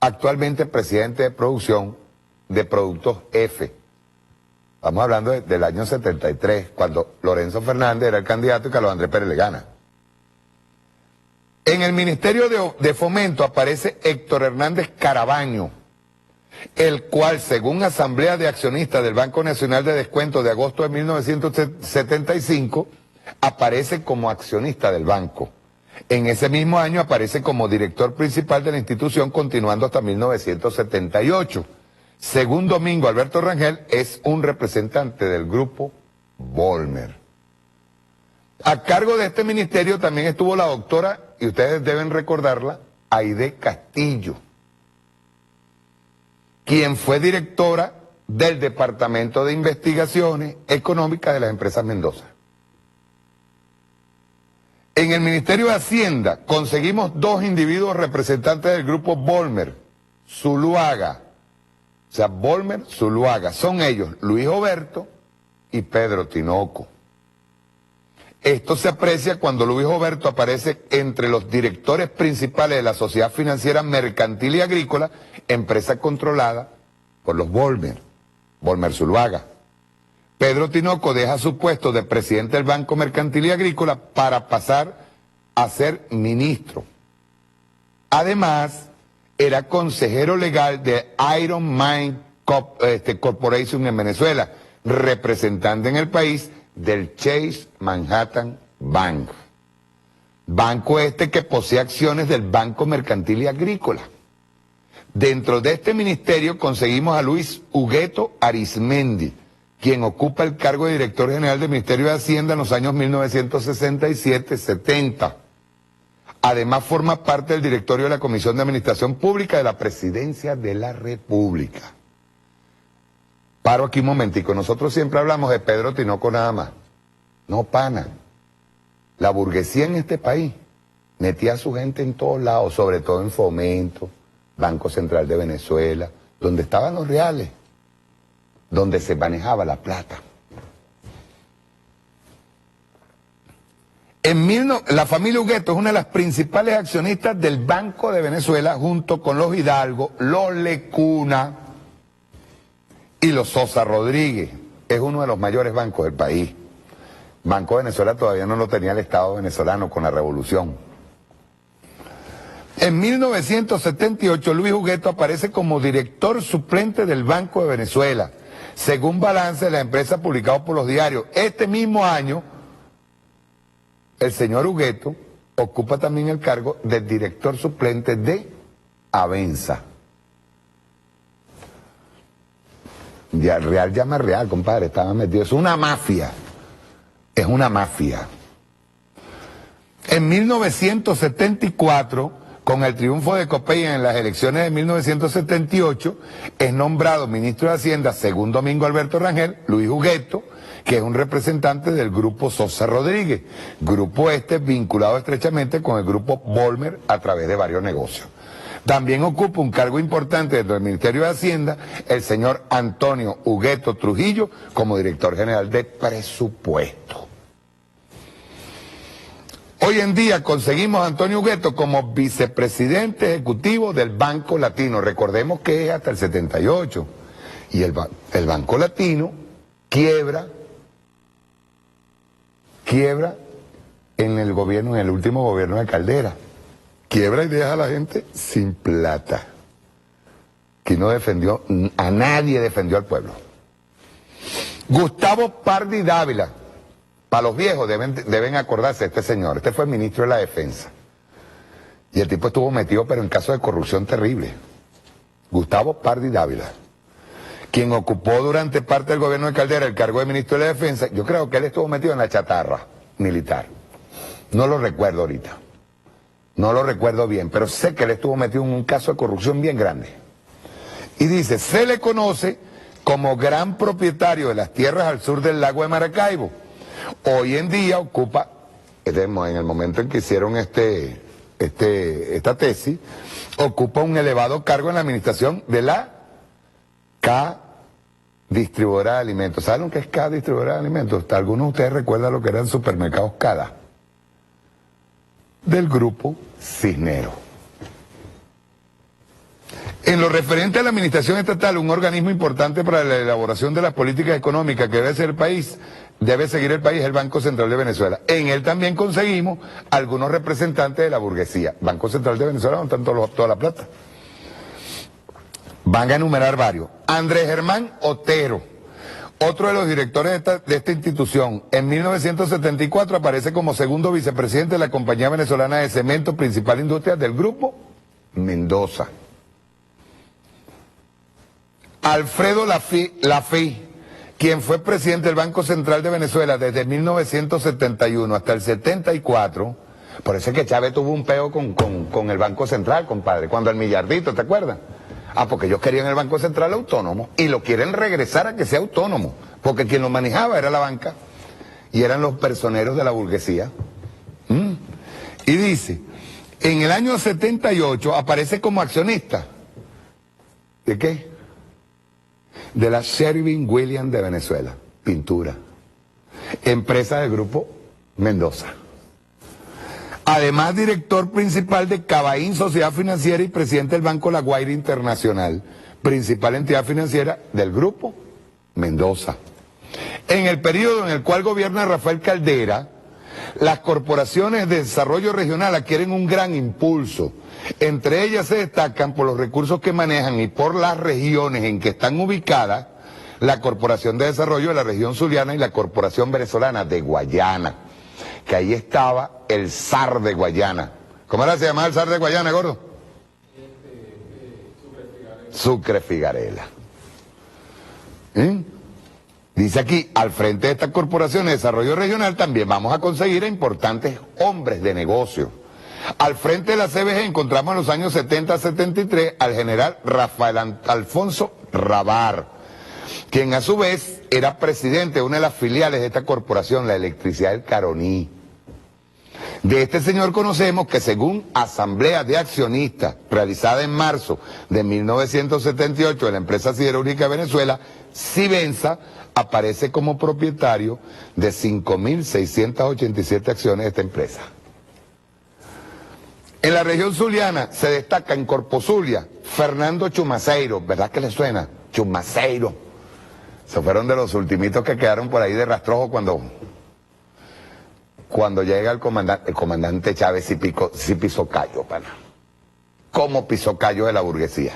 actualmente presidente de producción de Productos F. Estamos hablando del año 73, cuando Lorenzo Fernández era el candidato y Carlos Andrés Pérez le gana. En el Ministerio de Fomento aparece Héctor Hernández Carabaño, el cual, según Asamblea de Accionistas del Banco Nacional de Descuento de agosto de 1975, aparece como accionista del banco. En ese mismo año aparece como director principal de la institución, continuando hasta 1978. Según Domingo Alberto Rangel, es un representante del grupo Volmer. A cargo de este ministerio también estuvo la doctora, y ustedes deben recordarla, Aide Castillo, quien fue directora del Departamento de Investigaciones Económicas de las Empresas Mendoza. En el Ministerio de Hacienda conseguimos dos individuos representantes del grupo Volmer, Zuluaga. O sea, Volmer, Zuluaga. Son ellos, Luis Oberto y Pedro Tinoco. Esto se aprecia cuando Luis Oberto aparece entre los directores principales de la Sociedad Financiera Mercantil y Agrícola, empresa controlada por los Volmer, Volmer Zuluaga. Pedro Tinoco deja su puesto de presidente del Banco Mercantil y Agrícola para pasar a ser ministro. Además, era consejero legal de Iron Mine Corporation en Venezuela, representante en el país del Chase Manhattan Bank. Banco que posee acciones del Banco Mercantil y Agrícola. Dentro de este ministerio conseguimos a Luis Hugueto Arismendi, quien ocupa el cargo de director general del Ministerio de Hacienda en los años 1967-70. Además forma parte del directorio de la Comisión de Administración Pública de la Presidencia de la República. Paro aquí un momentico, nosotros siempre hablamos de Pedro Tinoco nada más. No, pana. La burguesía en este país metía a su gente en todos lados, sobre todo en Fomento, Banco Central de Venezuela, donde estaban los reales, donde se manejaba la plata. La familia Hugueto es una de las principales accionistas del Banco de Venezuela, junto con los Hidalgo, los Lecuna y los Sosa Rodríguez. Es uno de los mayores bancos del país. Banco de Venezuela todavía no lo tenía el Estado venezolano con la revolución. En 1978 Luis Hugueto aparece como director suplente del Banco de Venezuela, según balance de la empresa publicado por los diarios. Este mismo año, el señor Hugueto ocupa también el cargo de director suplente de Avenza. Ya Real llama Real, compadre, estaba metido. Es una mafia. Es una mafia. En 1974, con el triunfo de Copey en las elecciones de 1978, es nombrado ministro de Hacienda, según Domingo Alberto Rangel, Luis Hugueto, que es un representante del grupo Sosa Rodríguez, grupo vinculado estrechamente con el grupo Volmer a través de varios negocios. También ocupa un cargo importante dentro del Ministerio de Hacienda el señor Antonio Hugueto Trujillo como director general de presupuesto. Hoy en día conseguimos a Antonio Hugueto como vicepresidente ejecutivo del Banco Latino. Recordemos que es hasta el 78. Y el Banco Latino quiebra en el gobierno, en el último gobierno de Caldera. Quiebra y deja a la gente sin plata. Que no defendió, a nadie defendió al pueblo. Gustavo Pardi Dávila. Para los viejos deben acordarse de este señor. Este fue el ministro de la Defensa. Y el tipo estuvo metido, pero en casos de corrupción terrible. Gustavo Pardi Dávila, quien ocupó durante parte del gobierno de Caldera el cargo de ministro de la Defensa. Yo creo que él estuvo metido en la chatarra militar. No lo recuerdo ahorita. No lo recuerdo bien, pero sé que él estuvo metido en un caso de corrupción bien grande. Y dice, se le conoce como gran propietario de las tierras al sur del lago de Maracaibo. Hoy en día ocupa, en el momento en que hicieron esta tesis, ocupa un elevado cargo en la administración de la K Distribuidora de Alimentos. ¿Saben lo que es K Distribuidora de Alimentos? Algunos de ustedes recuerdan lo que eran supermercados Cada, del grupo Cisnero. En lo referente a la administración estatal, un organismo importante para la elaboración de las políticas económicas que debe seguir el país, el Banco Central de Venezuela. En él también conseguimos algunos representantes de la burguesía. Banco Central de Venezuela, donde están toda la plata. Van a enumerar varios. Andrés Germán Otero, otro de los directores de esta institución. En 1974 aparece como segundo vicepresidente de la Compañía Venezolana de Cemento, principal industria del grupo Mendoza. Alfredo Lafí, quien fue presidente del Banco Central de Venezuela desde 1971 hasta el 74, por eso es que Chávez tuvo un peo con el Banco Central, compadre, cuando el Millardito, ¿te acuerdas? Ah, porque ellos querían el Banco Central autónomo y lo quieren regresar a que sea autónomo, porque quien lo manejaba era la banca y eran los personeros de la burguesía. Y dice, en el año 78 aparece como accionista. ¿De qué? De la Sherwin-Williams de Venezuela, pintura, empresa del grupo Mendoza. Además, director principal de Cabaín Sociedad Financiera y presidente del Banco La Guaira Internacional, principal entidad financiera del grupo Mendoza. En el periodo en el cual gobierna Rafael Caldera, las corporaciones de desarrollo regional adquieren un gran impulso. Entre ellas se destacan por los recursos que manejan y por las regiones en que están ubicadas la Corporación de Desarrollo de la Región Zuliana y la Corporación Venezolana de Guayana, que ahí estaba el zar de Guayana. ¿Cómo era se llamaba el zar de Guayana, gordo? Sucre Figarela. Dice aquí, al frente de esta Corporación de Desarrollo Regional también vamos a conseguir a importantes hombres de negocio. Al frente de la CBG encontramos en los años 70-73 al general Rafael Alfonso Rabar, quien a su vez era presidente de una de las filiales de esta corporación, la Electricidad del Caroní. De este señor conocemos que según asamblea de accionistas realizada en marzo de 1978 de la empresa siderúrgica de Venezuela, Sivensa aparece como propietario de 5.687 acciones de esta empresa. En la región zuliana se destaca en Corpo Zulia Fernando Chumaceiro, ¿verdad que le suena? Chumaceiro. Se fueron de los ultimitos que quedaron por ahí de rastrojo cuando llega el comandante Chávez sí pisó callo, pana. ¿Cómo pisó callo de la burguesía?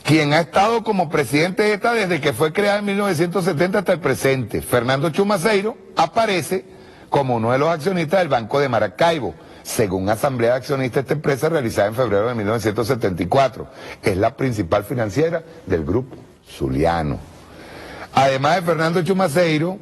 Quien ha estado como presidente de esta desde que fue creada en 1970 hasta el presente, Fernando Chumaceiro, aparece como uno de los accionistas del Banco de Maracaibo, según asamblea de accionistas de esta empresa realizada en febrero de 1974. Es la principal financiera del grupo zuliano. Además de Fernando Chumaceiro,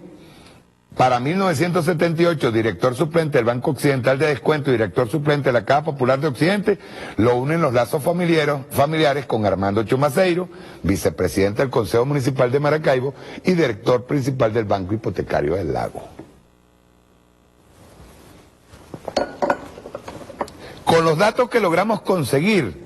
para 1978, director suplente del Banco Occidental de Descuento y director suplente de la Caja Popular de Occidente, lo unen los lazos familiares con Armando Chumaceiro, vicepresidente del Consejo Municipal de Maracaibo y director principal del Banco Hipotecario del Lago. Con los datos que logramos conseguir,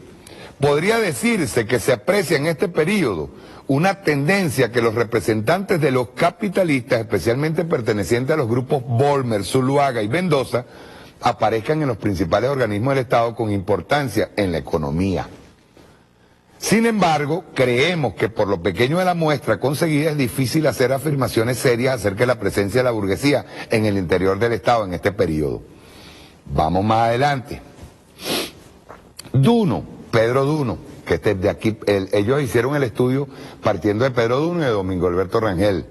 podría decirse que se aprecia en este periodo una tendencia que los representantes de los capitalistas, especialmente pertenecientes a los grupos Bolmer, Zuluaga y Mendoza, aparezcan en los principales organismos del Estado con importancia en la economía. Sin embargo, creemos que por lo pequeño de la muestra conseguida es difícil hacer afirmaciones serias acerca de la presencia de la burguesía en el interior del Estado en este periodo. Vamos más adelante. Pedro Duno, que de aquí, ellos hicieron el estudio partiendo de Pedro Duno y de Domingo Alberto Rangel.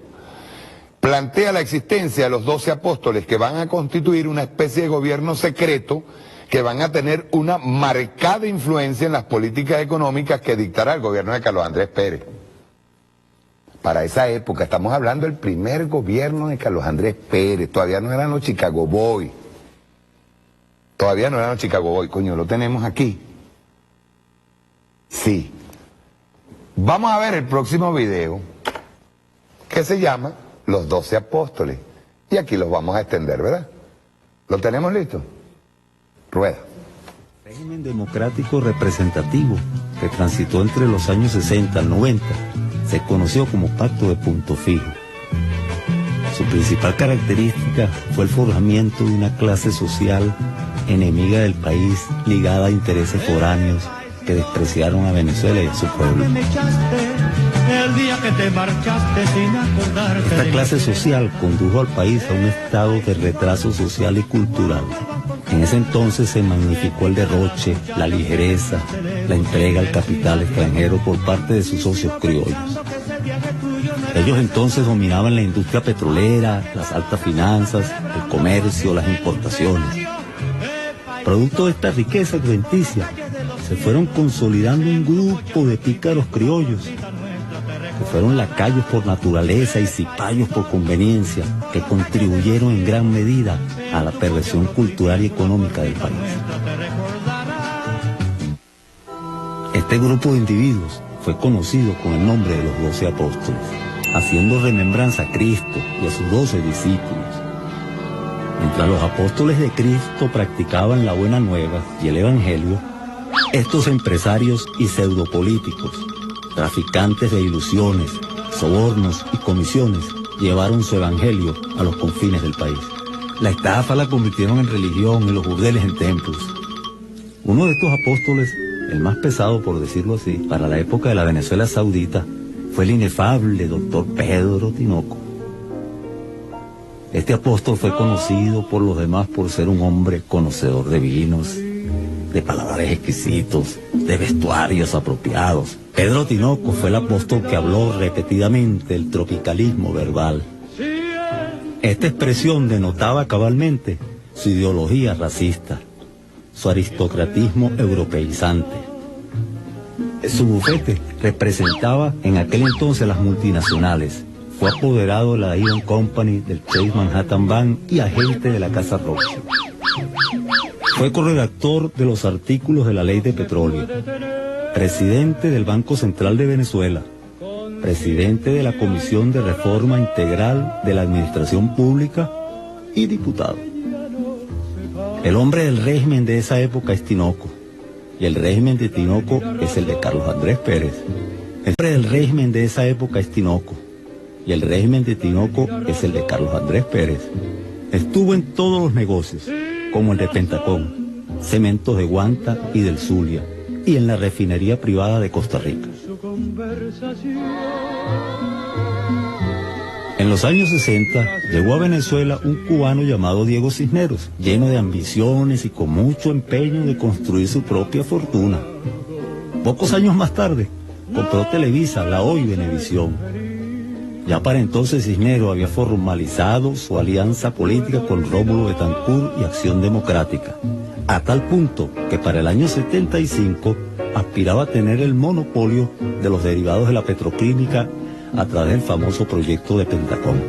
Plantea la existencia de los 12 apóstoles que van a constituir una especie de gobierno secreto que van a tener una marcada influencia en las políticas económicas que dictará el gobierno de Carlos Andrés Pérez. Para esa época, estamos hablando del primer gobierno de Carlos Andrés Pérez, todavía no eran los Chicago Boys. Todavía no eran los Chicago Boys, coño, lo tenemos aquí. Sí. Vamos a ver el próximo video que se llama Los 12 Apóstoles. Y aquí los vamos a extender, ¿verdad? ¿Lo tenemos listo? Rueda. Régimen democrático representativo que transitó entre los años 60 al 90 se conoció como Pacto de Punto Fijo. Su principal característica fue el forjamiento de una clase social enemiga del país, ligada a intereses foráneos que despreciaron a Venezuela y a su pueblo. Esta clase social condujo al país a un estado de retraso social y cultural. En ese entonces se magnificó el derroche, la ligereza, la entrega al capital extranjero por parte de sus socios criollos. Ellos entonces dominaban la industria petrolera, las altas finanzas, el comercio, las importaciones. Producto de esta riqueza adventicia, se fueron consolidando un grupo de pícaros criollos, que fueron lacayos por naturaleza y cipayos por conveniencia, que contribuyeron en gran medida a la perversión cultural y económica del país. Este grupo de individuos fue conocido con el nombre de los 12 apóstoles, haciendo remembranza a Cristo y a sus 12 discípulos. Mientras los apóstoles de Cristo practicaban la buena nueva y el evangelio, estos empresarios y pseudopolíticos, traficantes de ilusiones, sobornos y comisiones, llevaron su evangelio a los confines del país. La estafa la convirtieron en religión y los burdeles en templos. Uno de estos apóstoles, el más pesado por decirlo así, para la época de la Venezuela saudita, fue el inefable doctor Pedro Tinoco. Este apóstol fue conocido por los demás por ser un hombre conocedor de vinos, de paladares exquisitos, de vestuarios apropiados. Pedro Tinoco fue el apóstol que habló repetidamente del tropicalismo verbal. Esta expresión denotaba cabalmente su ideología racista, su aristocratismo europeizante. Su bufete representaba en aquel entonces las multinacionales. Fue apoderado de la Ion Company, del Chase Manhattan Bank y agente de la Casa Rothschild. Fue corredactor de los artículos de la Ley de Petróleo, presidente del Banco Central de Venezuela, presidente de la Comisión de Reforma Integral de la Administración Pública y diputado. El hombre del régimen de esa época es Tinoco, y el régimen de Tinoco es el de Carlos Andrés Pérez. El hombre del régimen de esa época es Tinoco, y el régimen de Tinoco es el de Carlos Andrés Pérez. Estuvo en todos los negocios, como el de Pentacón, Cementos de Guanta y del Zulia, y en la refinería privada de Costa Rica. En los años 60 llegó a Venezuela un cubano llamado Diego Cisneros, lleno de ambiciones y con mucho empeño de construir su propia fortuna. Pocos años más tarde, compró Televisa, la hoy Venevisión. Ya para entonces Cisneros había formalizado su alianza política con Rómulo Betancourt y Acción Democrática, a tal punto que para el año 75 aspiraba a tener el monopolio de los derivados de la petroquímica a través del famoso proyecto de Pentacón.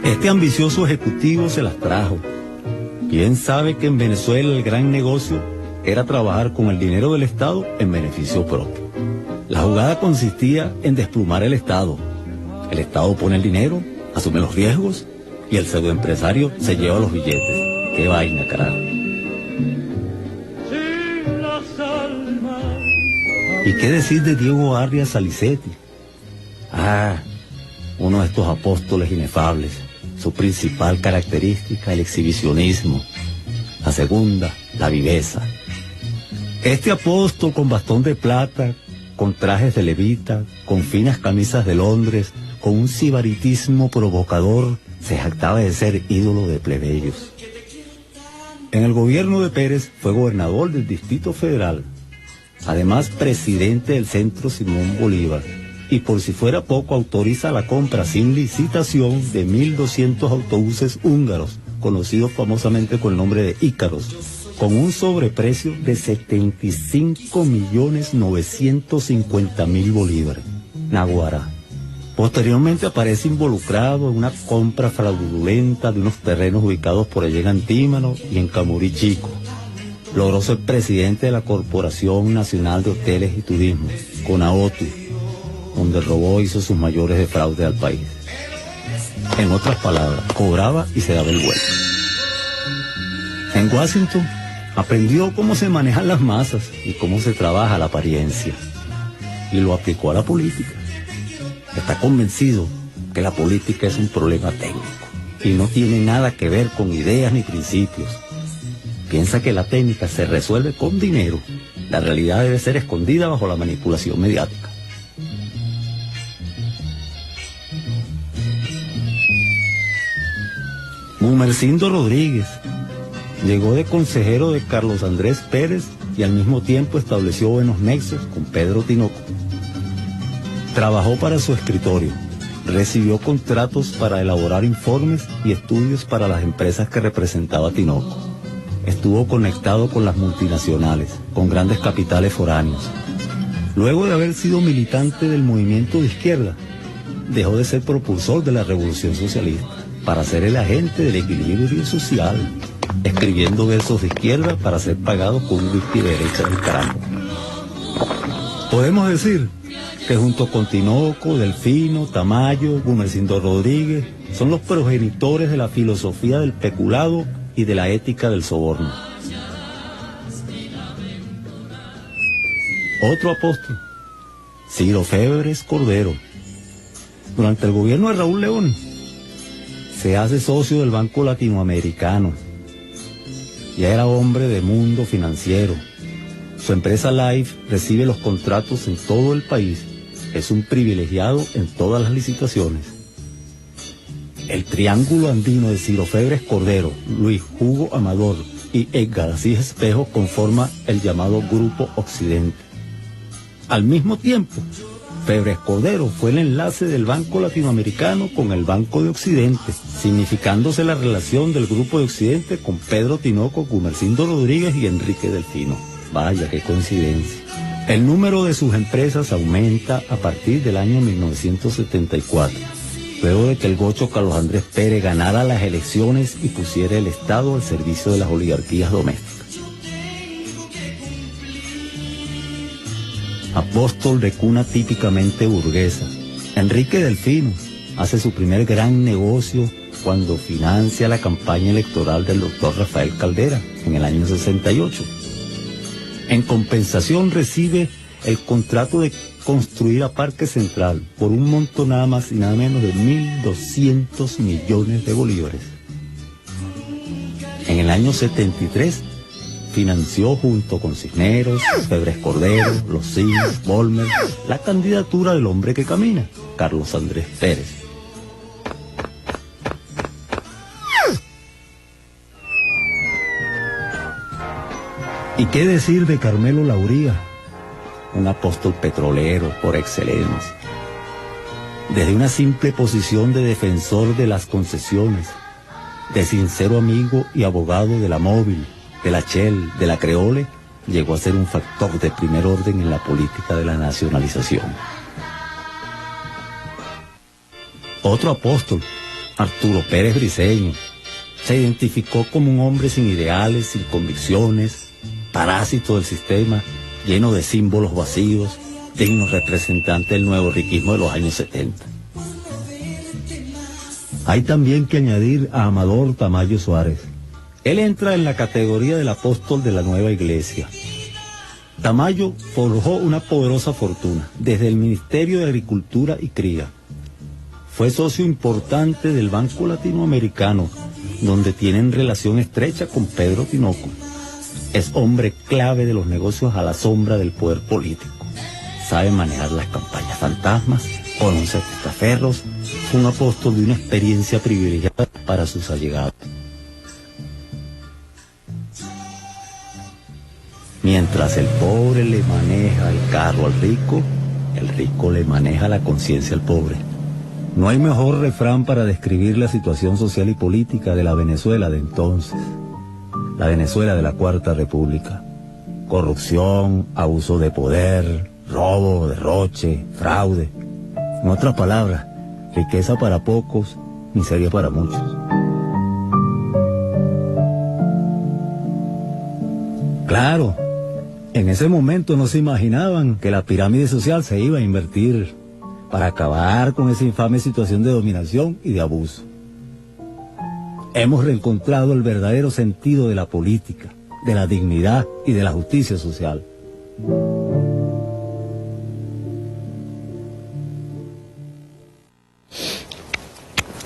Este ambicioso ejecutivo se las trajo. ¿Quién sabe que en Venezuela el gran negocio era trabajar con el dinero del Estado en beneficio propio? La jugada consistía en desplumar el Estado. El Estado pone el dinero, asume los riesgos y el pseudoempresario se lleva los billetes. ¡Qué vaina, carajo! ¿Y qué decir de Diego Arias Salicetti? Uno de estos apóstoles inefables. Su principal característica, el exhibicionismo. La segunda, la viveza. Este apóstol con bastón de plata, con trajes de levita, con finas camisas de Londres, con un sibaritismo provocador, se jactaba de ser ídolo de plebeyos. En el gobierno de Pérez fue gobernador del Distrito Federal, además presidente del Centro Simón Bolívar, y por si fuera poco autoriza la compra sin licitación de 1.200 autobuses húngaros, conocidos famosamente con el nombre de Ícaros, con un sobreprecio de 75.950.000 bolívares. Naguará. Posteriormente aparece involucrado en una compra fraudulenta de unos terrenos ubicados por allá en Antímano y en Camurí Chico. Logró ser presidente de la Corporación Nacional de Hoteles y Turismo, CONAOTU, donde robó hizo sus mayores defraudes al país. En otras palabras, cobraba y se daba el vuelto. En Washington aprendió cómo se manejan las masas y cómo se trabaja la apariencia, y lo aplicó a la política. Está convencido que la política es un problema técnico y no tiene nada que ver con ideas ni principios. Piensa que la técnica se resuelve con dinero. La realidad debe ser escondida bajo la manipulación mediática. Gumersindo Rodríguez llegó de consejero de Carlos Andrés Pérez y al mismo tiempo estableció buenos nexos con Pedro Tinoco. Trabajó para su escritorio, recibió contratos para elaborar informes y estudios para las empresas que representaba Tinoco. Estuvo conectado con las multinacionales, con grandes capitales foráneos. Luego de haber sido militante del movimiento de izquierda, dejó de ser propulsor de la revolución socialista para ser el agente del equilibrio social, escribiendo versos de izquierda para ser pagados con un whisky de derecha del carajo. Podemos decir que junto con Tinoco, Delfino, Tamayo, Gumersindo Rodríguez, son los progenitores de la filosofía del peculado y de la ética del soborno. Otro apóstol, Ciro Febres Cordero. Durante el gobierno de Raúl León, se hace socio del Banco Latinoamericano. Ya era hombre de mundo financiero. Su empresa Life recibe los contratos en todo el país. Es un privilegiado en todas las licitaciones. El triángulo andino de Ciro Febres Cordero, Luis Hugo Amador y Edgar Asís Espejo conforma el llamado Grupo Occidente. Al mismo tiempo, Febres Cordero fue el enlace del Banco Latinoamericano con el Banco de Occidente, significándose la relación del Grupo de Occidente con Pedro Tinoco, Gumersindo Rodríguez y Enrique Delfino. Vaya, qué coincidencia. El número de sus empresas aumenta a partir del año 1974, luego de que el gocho Carlos Andrés Pérez ganara las elecciones y pusiera el Estado al servicio de las oligarquías domésticas. Apóstol de cuna típicamente burguesa, Enrique Delfino hace su primer gran negocio cuando financia la campaña electoral del doctor Rafael Caldera en el año 68. En compensación recibe el contrato de construir a Parque Central por un monto nada más y nada menos de 1.200 millones de bolívares. En el año 73 financió junto con Cisneros, Febres Cordero, Los Cines, Bolmer, la candidatura del hombre que camina, Carlos Andrés Pérez. ¿Y qué decir de Carmelo Lauría? Un apóstol petrolero por excelencia. Desde una simple posición de defensor de las concesiones, de sincero amigo y abogado de la Móvil, de la Shell, de la Creole, llegó a ser un factor de primer orden en la política de la nacionalización. Otro apóstol, Arturo Pérez Briceño, se identificó como un hombre sin ideales, sin convicciones, parásito del sistema, lleno de símbolos vacíos, digno representante del nuevo riquismo de los años 70. Hay también que añadir a Amador Tamayo Suárez. Él entra en la categoría del apóstol de la nueva iglesia. Tamayo forjó una poderosa fortuna desde el Ministerio de Agricultura y Cría. Fue socio importante del Banco Latinoamericano, donde tienen relación estrecha con Pedro Tinoco. Es hombre clave de los negocios a la sombra del poder político. Sabe manejar las campañas fantasmas, conoce testaferros, fue un apóstol de una experiencia privilegiada para sus allegados. Mientras el pobre le maneja el carro al rico, el rico le maneja la conciencia al pobre. No hay mejor refrán para describir la situación social y política de la Venezuela de entonces. La Venezuela de la Cuarta República. Corrupción, abuso de poder, robo, derroche, fraude. En otras palabras, riqueza para pocos, miseria para muchos. Claro, en ese momento no se imaginaban que la pirámide social se iba a invertir para acabar con esa infame situación de dominación y de abuso. Hemos reencontrado el verdadero sentido de la política, de la dignidad y de la justicia social.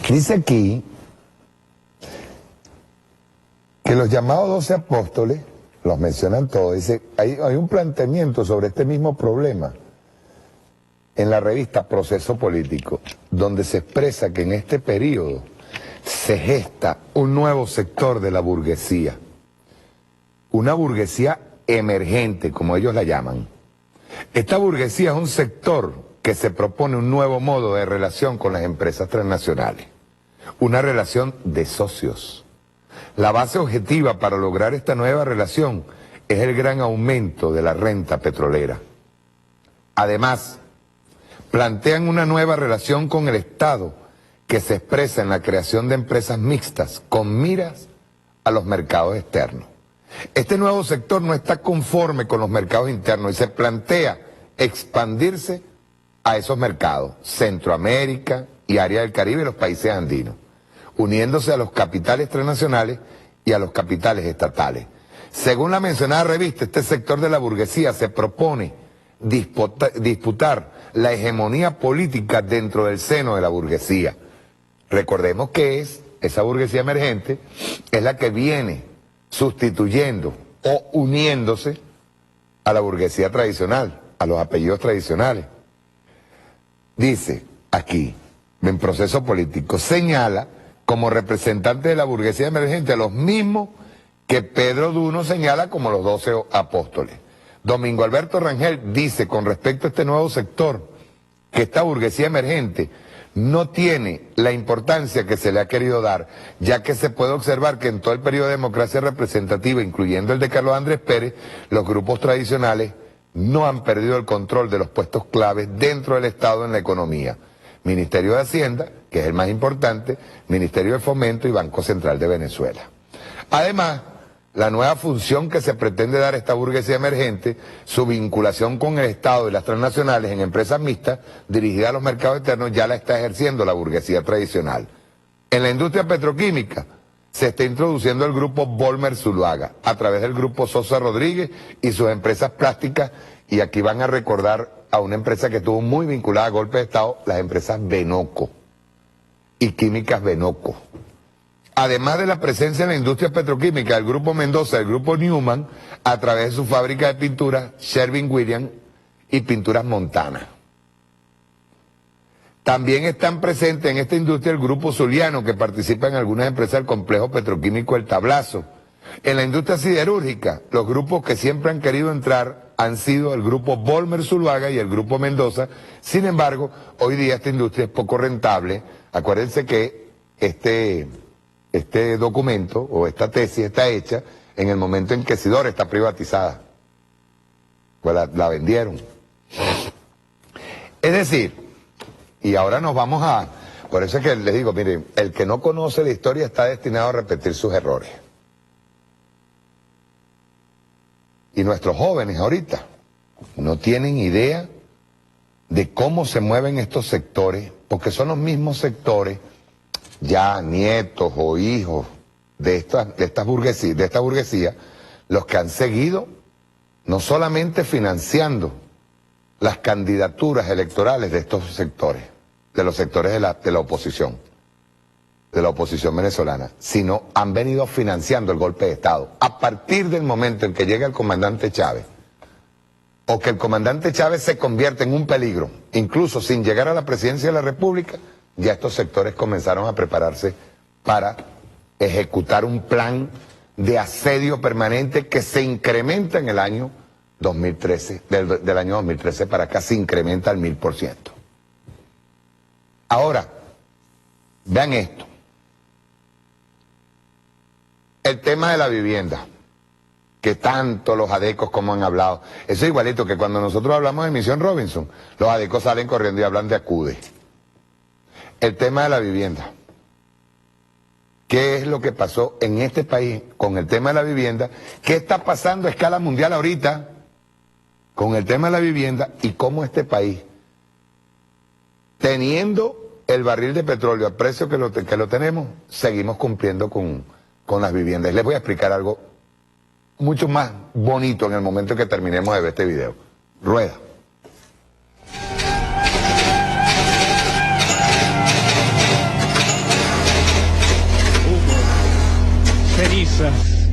Dice aquí que los llamados 12 apóstoles, los mencionan todos, dice, hay un planteamiento sobre este mismo problema en la revista Proceso Político, donde se expresa que en este periodo se gesta un nuevo sector de la burguesía, una burguesía emergente, como ellos la llaman. Esta burguesía es un sector que se propone un nuevo modo de relación con las empresas transnacionales, una relación de socios. La base objetiva para lograr esta nueva relación es el gran aumento de la renta petrolera. Además, plantean una nueva relación con el Estado que se expresa en la creación de empresas mixtas con miras a los mercados externos. Este nuevo sector no está conforme con los mercados internos y se plantea expandirse a esos mercados, Centroamérica y área del Caribe y los países andinos, uniéndose a los capitales transnacionales y a los capitales estatales. Según la mencionada revista, este sector de la burguesía se propone disputar la hegemonía política dentro del seno de la burguesía. Recordemos que esa burguesía emergente es la que viene sustituyendo o uniéndose a la burguesía tradicional, a los apellidos tradicionales. Dice aquí, en Proceso Político, señala como representante de la burguesía emergente a los mismos que Pedro Duno señala como los 12 apóstoles. Domingo Alberto Rangel dice con respecto a este nuevo sector que esta burguesía emergente no tiene la importancia que se le ha querido dar, ya que se puede observar que en todo el periodo de democracia representativa, incluyendo el de Carlos Andrés Pérez, los grupos tradicionales no han perdido el control de los puestos claves dentro del Estado en la economía. Ministerio de Hacienda, que es el más importante, Ministerio de Fomento y Banco Central de Venezuela. Además, la nueva función que se pretende dar a esta burguesía emergente, su vinculación con el Estado y las transnacionales en empresas mixtas dirigidas a los mercados externos, ya la está ejerciendo la burguesía tradicional. En la industria petroquímica se está introduciendo el grupo Volmer Zuluaga a través del grupo Sosa Rodríguez y sus empresas plásticas, y aquí van a recordar a una empresa que estuvo muy vinculada a golpe de Estado, las empresas Benoco y Químicas Benoco. Además de la presencia en la industria petroquímica del Grupo Mendoza, el Grupo Newman, a través de su fábrica de pintura, Sherwin-Williams y Pinturas Montana. También están presentes en esta industria el Grupo Zuliano, que participa en algunas empresas del complejo petroquímico El Tablazo. En la industria siderúrgica, los grupos que siempre han querido entrar han sido el Grupo Volmer Zuluaga y el Grupo Mendoza. Sin embargo, hoy día esta industria es poco rentable. Acuérdense que este documento o esta tesis está hecha en el momento en que Sidor está privatizada. Pues la vendieron. Es decir, y ahora nos vamos a... Por eso es que les digo, miren, el que no conoce la historia está destinado a repetir sus errores. Y nuestros jóvenes ahorita no tienen idea de cómo se mueven estos sectores, porque son los mismos sectores, ya nietos o hijos de esta burguesía, los que han seguido no solamente financiando las candidaturas electorales de estos sectores, de los sectores de la oposición venezolana, sino han venido financiando el golpe de Estado. A partir del momento en que llega el comandante Chávez, o que el comandante Chávez se convierte en un peligro, incluso sin llegar a la presidencia de la República, ya estos sectores comenzaron a prepararse para ejecutar un plan de asedio permanente que se incrementa en el año 2013, del año 2013 para acá se incrementa al 1000%. Ahora, vean esto. El tema de la vivienda, que tanto los adecos como han hablado, eso es igualito que cuando nosotros hablamos de Misión Robinson, los adecos salen corriendo y hablan de ACUDE. El tema de la vivienda. ¿Qué es lo que pasó en este país con el tema de la vivienda? ¿Qué está pasando a escala mundial ahorita con el tema de la vivienda? Y cómo este país, teniendo el barril de petróleo al precio que lo tenemos, seguimos cumpliendo con las viviendas. Les voy a explicar algo mucho más bonito en el momento que terminemos de ver este video. Rueda. Cenizas.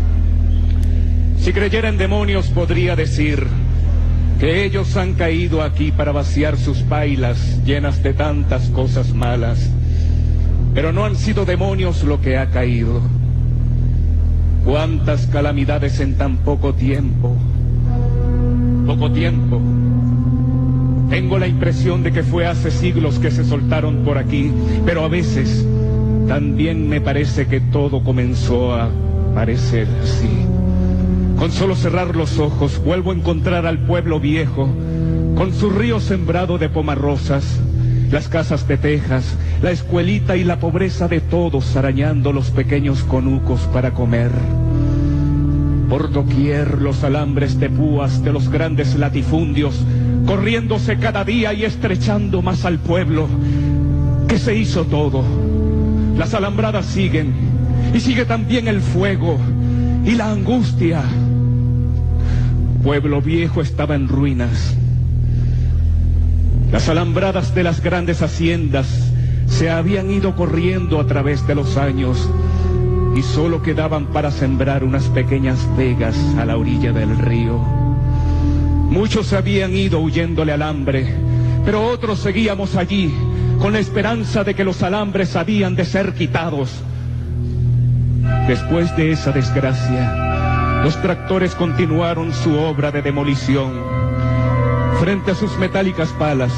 Si creyera en demonios podría decir que ellos han caído aquí para vaciar sus pailas llenas de tantas cosas malas, pero no han sido demonios lo que ha caído. Cuántas calamidades en tan poco tiempo. Poco tiempo. Tengo la impresión de que fue hace siglos que se soltaron por aquí, pero a veces también me parece que todo comenzó a parecer así. Con solo cerrar los ojos vuelvo a encontrar al pueblo viejo, con su río sembrado de pomarrosas, las casas de tejas, la escuelita y la pobreza de todos arañando los pequeños conucos para comer. Por doquier los alambres de púas de los grandes latifundios, corriéndose cada día y estrechando más al pueblo, que se hizo todo. Las alambradas siguen, y sigue también el fuego y la angustia. Pueblo viejo estaba en ruinas. Las alambradas de las grandes haciendas se habían ido corriendo a través de los años y solo quedaban para sembrar unas pequeñas vegas a la orilla del río. Muchos habían ido huyéndole al hambre, pero otros seguíamos allí con la esperanza de que los alambres habían de ser quitados. Después de esa desgracia, los tractores continuaron su obra de demolición. Frente a sus metálicas palas,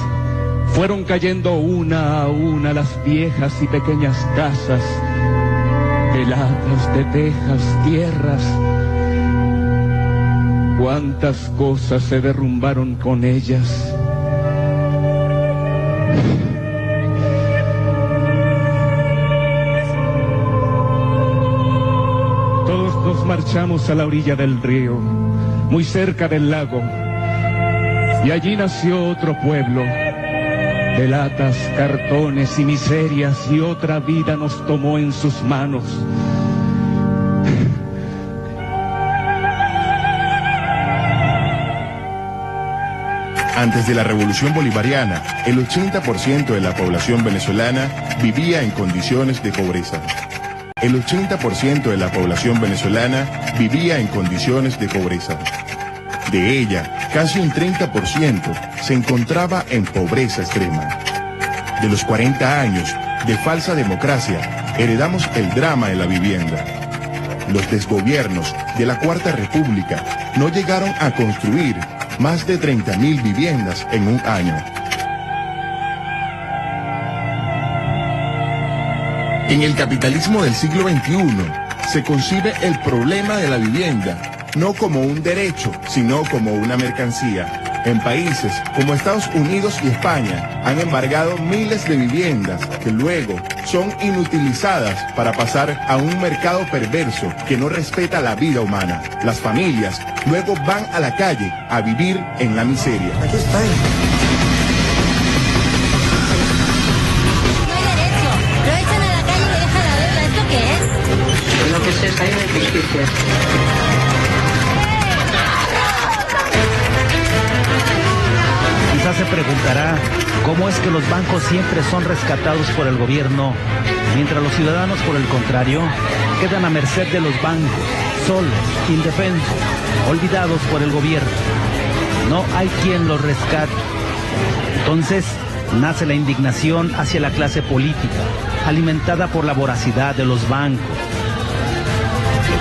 fueron cayendo una a una las viejas y pequeñas casas, heladas de tejas, tierras. Cuántas cosas se derrumbaron con ellas. Todos nos marchamos a la orilla del río, muy cerca del lago, y allí nació otro pueblo, de latas, cartones y miserias, y otra vida nos tomó en sus manos. Antes de la Revolución Bolivariana, el 80% de la población venezolana vivía en condiciones de pobreza. El 80% de la población venezolana vivía en condiciones de pobreza. De ella, casi un 30% se encontraba en pobreza extrema. De los 40 años de falsa democracia, heredamos el drama de la vivienda. Los desgobiernos de la Cuarta República no llegaron a construir más de 30.000 viviendas en un año. En el capitalismo del siglo XXI se concibe el problema de la vivienda no como un derecho, sino como una mercancía. En países como Estados Unidos y España han embargado miles de viviendas que luego son inutilizadas para pasar a un mercado perverso que no respeta la vida humana. Las familias luego van a la calle a vivir en la miseria. Aquí está. Lo echan a la calle y le dejan la deuda. ¿Esto qué es? Lo que se sabe de justicia. Quizás se preguntará cómo es que los bancos siempre son rescatados por el gobierno, mientras los ciudadanos, por el contrario, quedan a merced de los bancos, solos, indefensos, olvidados por el gobierno. No hay quien los rescate. Entonces nace la indignación hacia la clase política, alimentada por la voracidad de los bancos.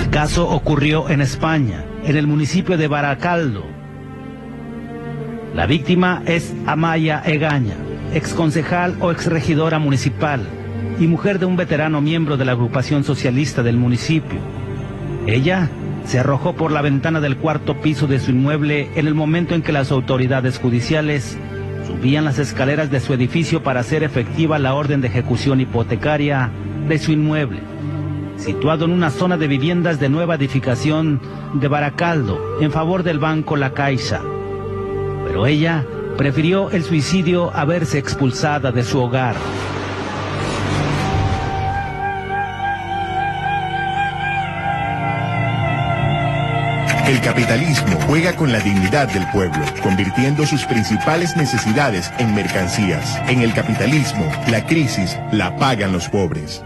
El caso ocurrió en España, en el municipio de Baracaldo. La víctima es Amaya Egaña, exconcejal o exregidora municipal y mujer de un veterano miembro de la agrupación socialista del municipio. Ella se arrojó por la ventana del cuarto piso de su inmueble en el momento en que las autoridades judiciales subían las escaleras de su edificio para hacer efectiva la orden de ejecución hipotecaria de su inmueble, situado en una zona de viviendas de nueva edificación de Baracaldo, en favor del banco La Caixa. Pero ella prefirió el suicidio a verse expulsada de su hogar. El capitalismo juega con la dignidad del pueblo, convirtiendo sus principales necesidades en mercancías. En el capitalismo, la crisis la pagan los pobres.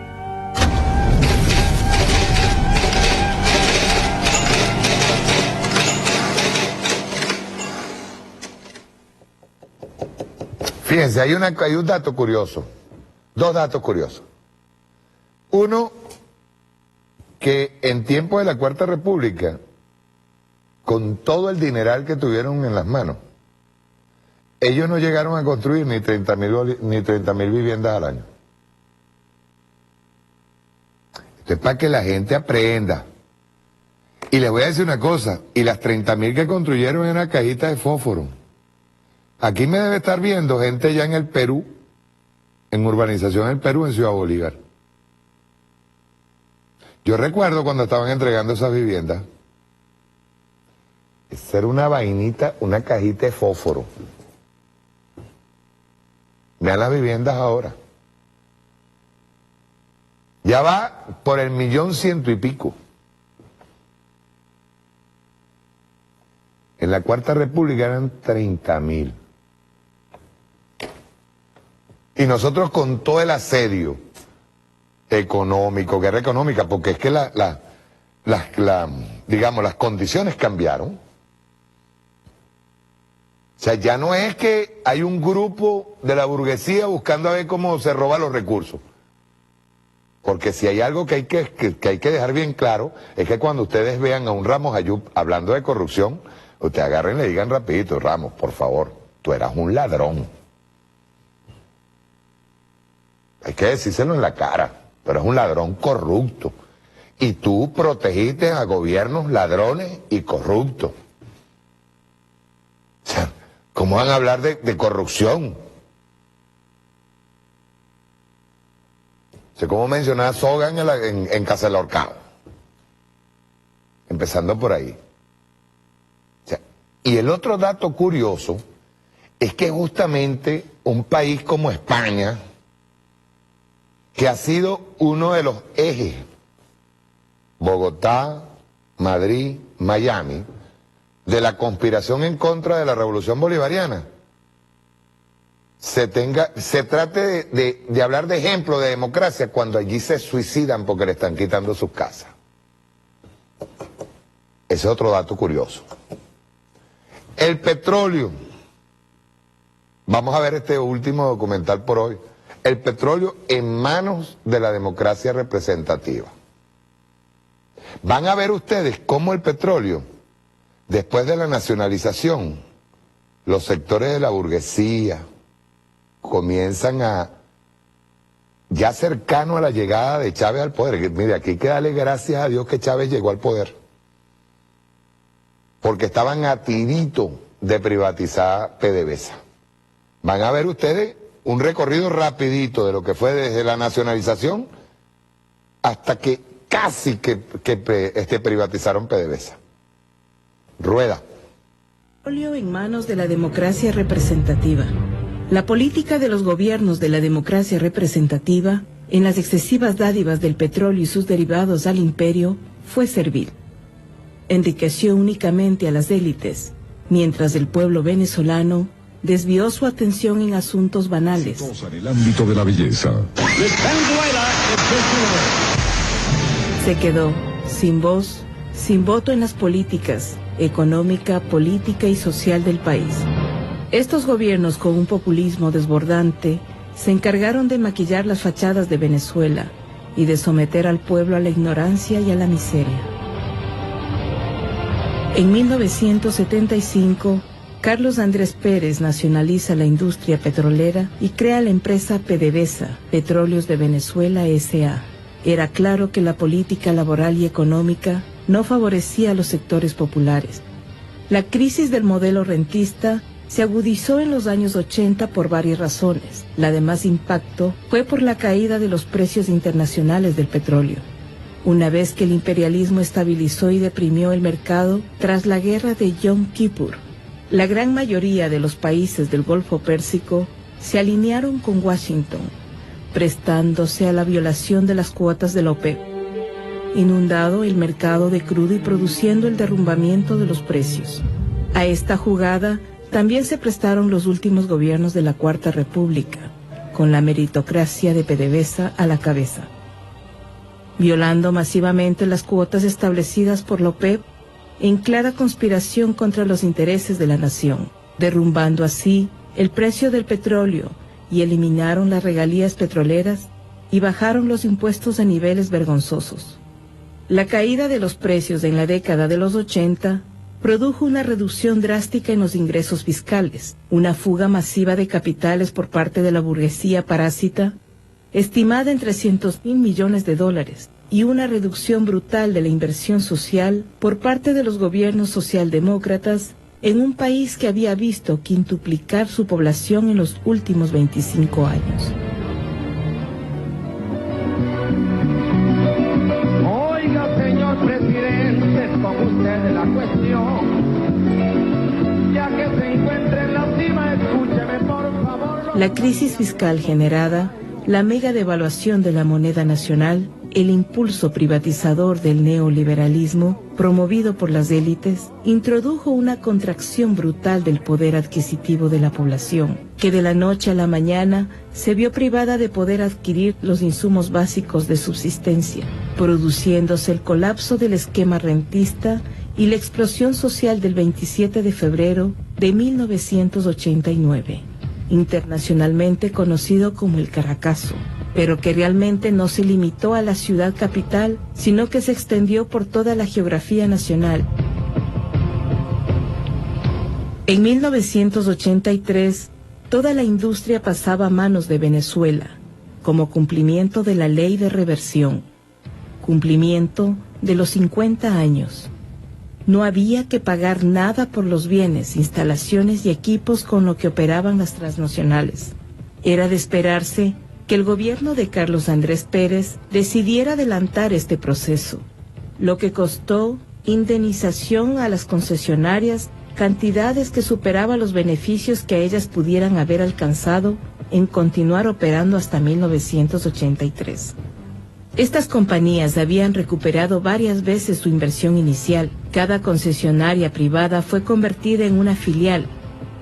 Fíjense, hay un dato curioso, dos datos curiosos. Uno, que en tiempos de la Cuarta República, con todo el dineral que tuvieron en las manos, ellos no llegaron a construir ni 30.000 viviendas al año. Esto es para que la gente aprenda. Y les voy a decir una cosa, y las 30.000 que construyeron en una cajita de fósforo. Aquí me debe estar viendo gente ya en el Perú, en urbanización en el Perú, en Ciudad Bolívar. Yo recuerdo cuando estaban entregando esas viviendas, esa era una vainita, una cajita de fósforo. Vean las viviendas ahora. Ya va por el 1.100.000 y pico. En la Cuarta República eran 30.000. Y nosotros con todo el asedio económico, guerra económica, porque es que digamos, las condiciones cambiaron. O sea, ya no es que hay un grupo de la burguesía buscando a ver cómo se roba los recursos. Porque si hay algo que hay que dejar bien claro, es que cuando ustedes vean a un Ramos Ayub hablando de corrupción, ustedes agarren y le digan rapidito: Ramos, por favor, tú eras un ladrón. Hay que decírselo en la cara, pero es un ladrón corrupto. Y tú protegiste a gobiernos ladrones y corruptos. O sea, ¿cómo van a hablar de corrupción? O sea, ¿cómo mencionar a Soga en Casa del Ahorcado? Empezando por ahí. O sea, y el otro dato curioso es que justamente un país como España, que ha sido uno de los ejes, Bogotá, Madrid, Miami, de la conspiración en contra de la revolución bolivariana, se trate de hablar de ejemplo de democracia cuando allí se suicidan porque le están quitando sus casas. Ese es otro dato curioso. El petróleo. Vamos a ver este último documental por hoy. El petróleo en manos de la democracia representativa. Van a ver ustedes cómo el petróleo, después de la nacionalización, los sectores de la burguesía comienzan a, ya cercano a la llegada de Chávez al poder. Mire, aquí hay que darle gracias a Dios que Chávez llegó al poder, porque estaban a tirito de privatizar PDVSA. Van a ver ustedes un recorrido rapidito de lo que fue desde la nacionalización hasta que casi que privatizaron PDVSA. Rueda. Petróleo en manos de la democracia representativa. La política de los gobiernos de la democracia representativa, en las excesivas dádivas del petróleo y sus derivados al imperio, fue servil. Enriqueció únicamente a las élites, mientras el pueblo venezolano desvió su atención en asuntos banales. En el ámbito de la belleza. Se quedó sin voz, sin voto en las políticas económica, política y social del país. Estos gobiernos, con un populismo desbordante, se encargaron de maquillar las fachadas de Venezuela y de someter al pueblo a la ignorancia y a la miseria. En 1975, Carlos Andrés Pérez nacionaliza la industria petrolera y crea la empresa PDVSA, Petróleos de Venezuela S.A. Era claro que la política laboral y económica no favorecía a los sectores populares. La crisis del modelo rentista se agudizó en los años 80 por varias razones. La de más impacto fue por la caída de los precios internacionales del petróleo. Una vez que el imperialismo estabilizó y deprimió el mercado tras la guerra de Yom Kippur, la gran mayoría de los países del Golfo Pérsico se alinearon con Washington, prestándose a la violación de las cuotas de la OPEP, inundado el mercado de crudo y produciendo el derrumbamiento de los precios. A esta jugada también se prestaron los últimos gobiernos de la Cuarta República, con la meritocracia de PDVSA a la cabeza. Violando masivamente las cuotas establecidas por la OPEP, en clara conspiración contra los intereses de la nación, derrumbando así el precio del petróleo y eliminaron las regalías petroleras y bajaron los impuestos a niveles vergonzosos. La caída de los precios en la década de los 80 produjo una reducción drástica en los ingresos fiscales, una fuga masiva de capitales por parte de la burguesía parásita, estimada en $300.000 millones, y una reducción brutal de la inversión social por parte de los gobiernos socialdemócratas en un país que había visto quintuplicar su población en los últimos 25 años. Oiga, señor presidente, con usted la cuestión. Ya que se encuentra en la cima, escúcheme por favor. La crisis fiscal generada, la mega devaluación de la moneda nacional, el impulso privatizador del neoliberalismo, promovido por las élites, introdujo una contracción brutal del poder adquisitivo de la población, que de la noche a la mañana se vio privada de poder adquirir los insumos básicos de subsistencia, produciéndose el colapso del esquema rentista y la explosión social del 27 de febrero de 1989, internacionalmente conocido como el Caracazo, pero que realmente no se limitó a la ciudad capital, sino que se extendió por toda la geografía nacional. En 1983, toda la industria pasaba a manos de Venezuela, como cumplimiento de la ley de reversión, cumplimiento de los 50 años. No había que pagar nada por los bienes, instalaciones y equipos con lo que operaban las transnacionales. Era de esperarse que el gobierno de Carlos Andrés Pérez decidiera adelantar este proceso, lo que costó indemnización a las concesionarias cantidades que superaban los beneficios que ellas pudieran haber alcanzado en continuar operando hasta 1983. Estas compañías habían recuperado varias veces su inversión inicial. Cada concesionaria privada fue convertida en una filial,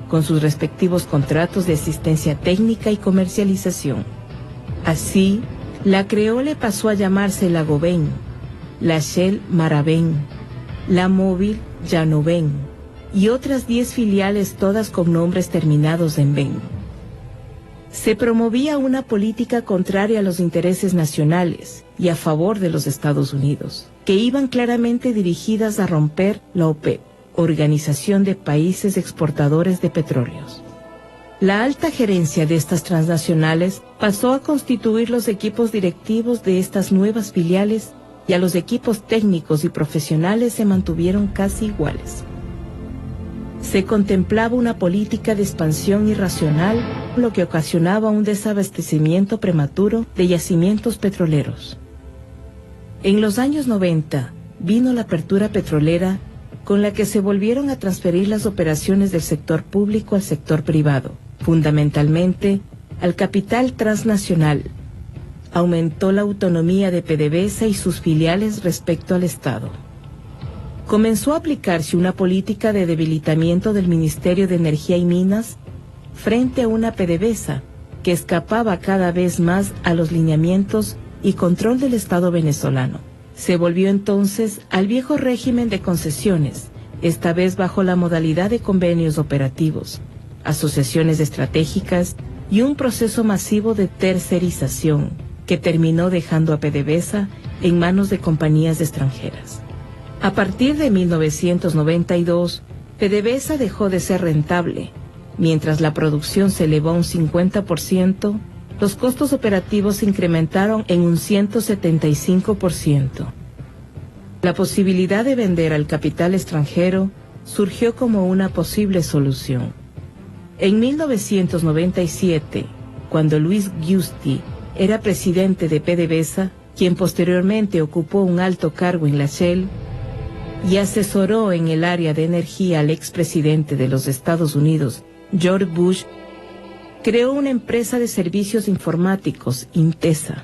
con sus respectivos contratos de asistencia técnica y comercialización. Así, la Creole pasó a llamarse la Goben, la Shell Maravén, la Móvil Llanoven y otras 10 filiales, todas con nombres terminados en Ben. Se promovía una política contraria a los intereses nacionales y a favor de los Estados Unidos, que iban claramente dirigidas a romper la OPEP, Organización de Países Exportadores de Petróleos. La alta gerencia de estas transnacionales pasó a constituir los equipos directivos de estas nuevas filiales y a los equipos técnicos y profesionales se mantuvieron casi iguales. Se contemplaba una política de expansión irracional, lo que ocasionaba un desabastecimiento prematuro de yacimientos petroleros. En los años 90 vino la apertura petrolera, con la que se volvieron a transferir las operaciones del sector público al sector privado, fundamentalmente al capital transnacional. Aumentó la autonomía de PDVSA y sus filiales respecto al Estado. Comenzó a aplicarse una política de debilitamiento del Ministerio de Energía y Minas frente a una PDVSA que escapaba cada vez más a los lineamientos y control del Estado venezolano. Se volvió entonces al viejo régimen de concesiones, esta vez bajo la modalidad de convenios operativos, asociaciones estratégicas y un proceso masivo de tercerización que terminó dejando a PDVSA en manos de compañías extranjeras. A partir de 1992, PDVSA dejó de ser rentable. Mientras la producción se elevó a un 50%, los costos operativos se incrementaron en un 175%. La posibilidad de vender al capital extranjero surgió como una posible solución. En 1997, cuando Luis Giusti era presidente de PDVSA, quien posteriormente ocupó un alto cargo en la Shell, y asesoró en el área de energía al expresidente de los Estados Unidos, George Bush, creó una empresa de servicios informáticos, Intesa,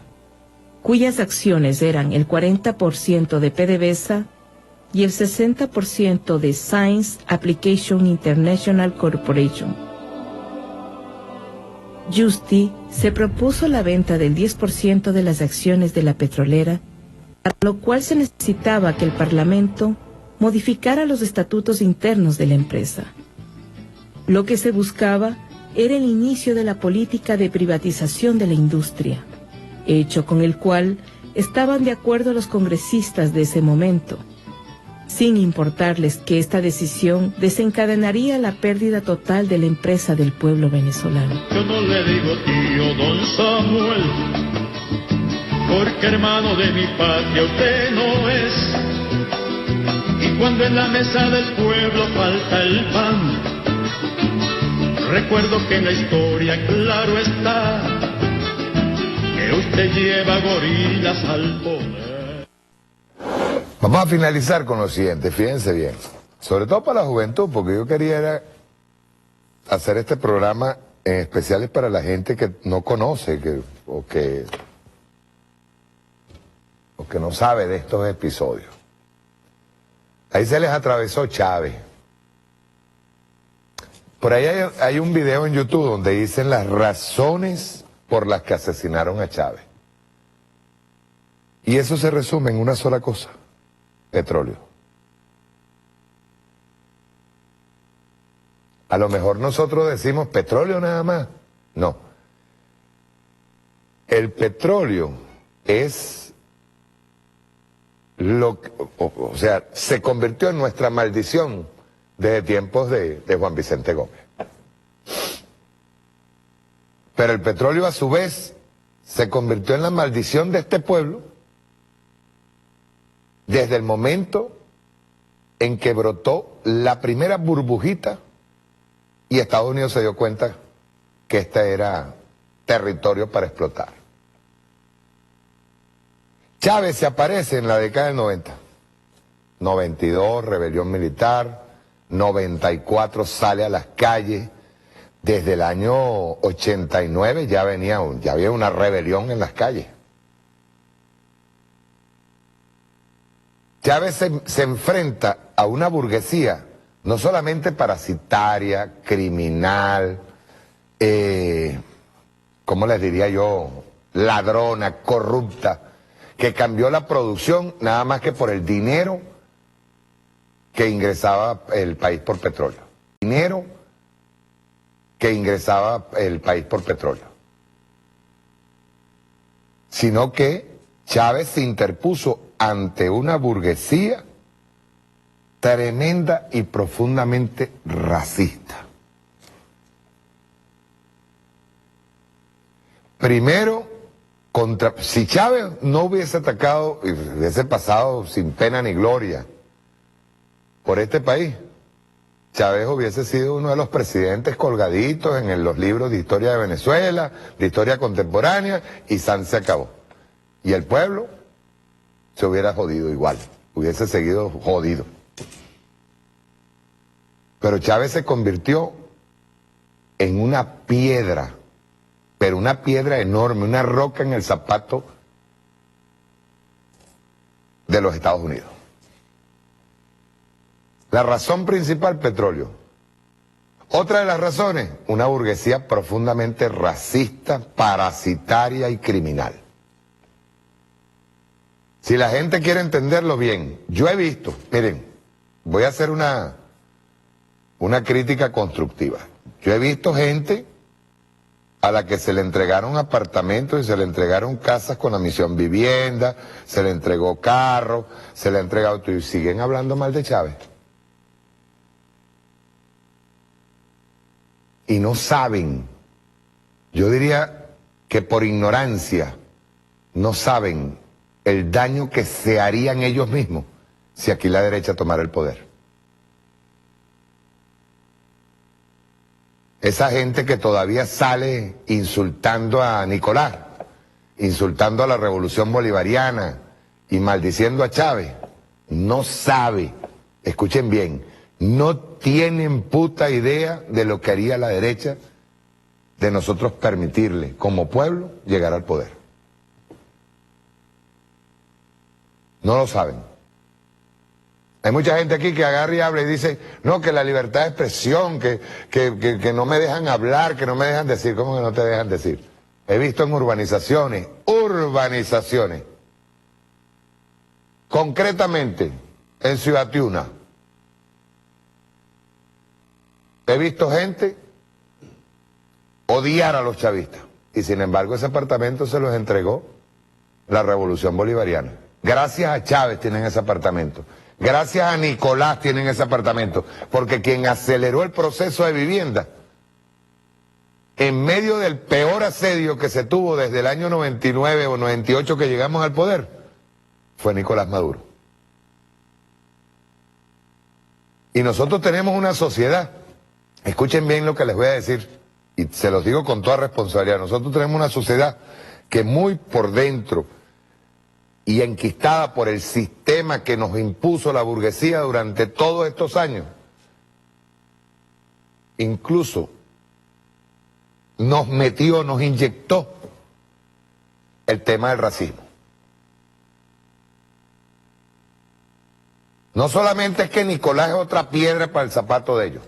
cuyas acciones eran el 40% de PDVSA y el 60% de Science Application International Corporation. Giusti se propuso la venta del 10% de las acciones de la petrolera, para lo cual se necesitaba que el Parlamento modificara los estatutos internos de la empresa. Lo que se buscaba era el inicio de la política de privatización de la industria, hecho con el cual estaban de acuerdo los congresistas de ese momento, sin importarles que esta decisión desencadenaría la pérdida total de la empresa del pueblo venezolano. Yo no le digo tío don Samuel, porque hermano de mi patria usted no es. Y cuando en la mesa del pueblo falta el pan, recuerdo que en la historia claro está que usted lleva gorilas al poder. Vamos a finalizar con lo siguiente, fíjense bien, sobre todo para la juventud, porque yo quería hacer este programa en especial para la gente que no conoce o que no sabe de estos episodios. Ahí se les atravesó Chávez. Por ahí hay un video en YouTube donde dicen las razones por las que asesinaron a Chávez. Y eso se resume en una sola cosa: petróleo. A lo mejor nosotros decimos petróleo nada más. No. El petróleo es o sea, se convirtió en nuestra maldición desde tiempos de Juan Vicente Gómez. Pero el petróleo a su vez se convirtió en la maldición de este pueblo desde el momento en que brotó la primera burbujita y Estados Unidos se dio cuenta que este era territorio para explotar. Chávez se aparece en la década del 90, 92, rebelión militar, 94 sale a las calles. Desde el año 89 ya había una rebelión en las calles. Chávez se enfrenta a una burguesía no solamente parasitaria, criminal, ¿cómo les diría yo? Ladrona, corrupta, que cambió la producción nada más que por el dinero que ingresaba el país por petróleo. Dinero que ingresaba el país por petróleo. Sino que Chávez se interpuso ante una burguesía tremenda y profundamente racista. Primero, si Chávez no hubiese atacado y hubiese pasado sin pena ni gloria por este país, Chávez hubiese sido uno de los presidentes colgaditos en los libros de historia de Venezuela, de historia contemporánea, y se acabó. Y el pueblo se hubiera jodido igual, hubiese seguido jodido. Pero Chávez se convirtió en una piedra, pero una piedra enorme, una roca en el zapato de los Estados Unidos. La razón principal, petróleo. Otra de las razones, una burguesía profundamente racista, parasitaria y criminal. Si la gente quiere entenderlo bien, yo he visto, miren, voy a hacer una crítica constructiva. Yo he visto gente a la que se le entregaron apartamentos y se le entregaron casas con la misión vivienda, se le entregó carros, se le ha entregado todo, y siguen hablando mal de Chávez. Y no saben, yo diría que por ignorancia, no saben el daño que se harían ellos mismos si aquí la derecha tomara el poder. Esa gente que todavía sale insultando a Nicolás, insultando a la revolución bolivariana y maldiciendo a Chávez, no sabe, escuchen bien, no tienen puta idea de lo que haría la derecha de nosotros permitirle, como pueblo, llegar al poder. No lo saben. Hay mucha gente aquí que agarra y habla y dice, no, que la libertad de expresión, que no me dejan hablar, que no me dejan decir. ¿Cómo que no te dejan decir? He visto en urbanizaciones, concretamente en Ciudad Tiuna, he visto gente odiar a los chavistas y sin embargo ese apartamento se los entregó la revolución bolivariana. Gracias a Chávez tienen ese apartamento. Gracias a Nicolás tienen ese apartamento, porque quien aceleró el proceso de vivienda, en medio del peor asedio que se tuvo desde el año 99 o 98 que llegamos al poder, fue Nicolás Maduro. Y nosotros tenemos una sociedad, escuchen bien lo que les voy a decir, y se los digo con toda responsabilidad, nosotros tenemos una sociedad que muy por dentro y enquistada por el sistema que nos impuso la burguesía durante todos estos años, incluso nos inyectó el tema del racismo. No solamente es que Nicolás es otra piedra para el zapato de ellos,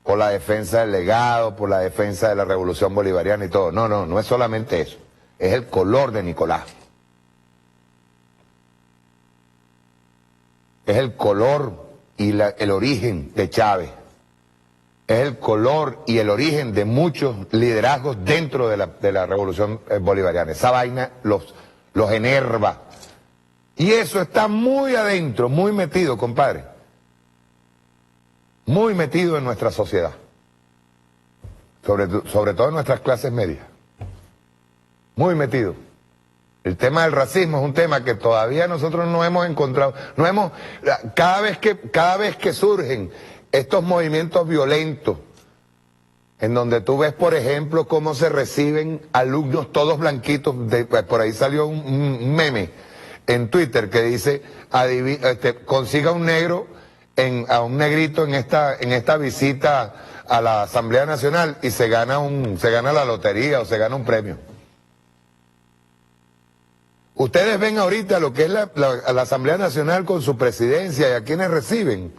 por la defensa del legado, por la defensa de la revolución bolivariana y todo. No es solamente eso, es el color de Nicolás. Es el color y el origen de Chávez. Es el color y el origen de muchos liderazgos dentro de la revolución bolivariana. Esa vaina los enerva. Y eso está muy adentro, muy metido, compadre. Muy metido en nuestra sociedad. Sobre todo en nuestras clases medias. Muy metido. El tema del racismo es un tema que todavía nosotros no hemos encontrado. Cada vez que surgen estos movimientos violentos, en donde tú ves, por ejemplo, cómo se reciben alumnos todos blanquitos, por ahí salió un meme en Twitter que dice, consiga un negro a un negrito en esta visita a la Asamblea Nacional y se gana la lotería o se gana un premio. Ustedes ven ahorita lo que es la Asamblea Nacional con su presidencia y a quienes reciben.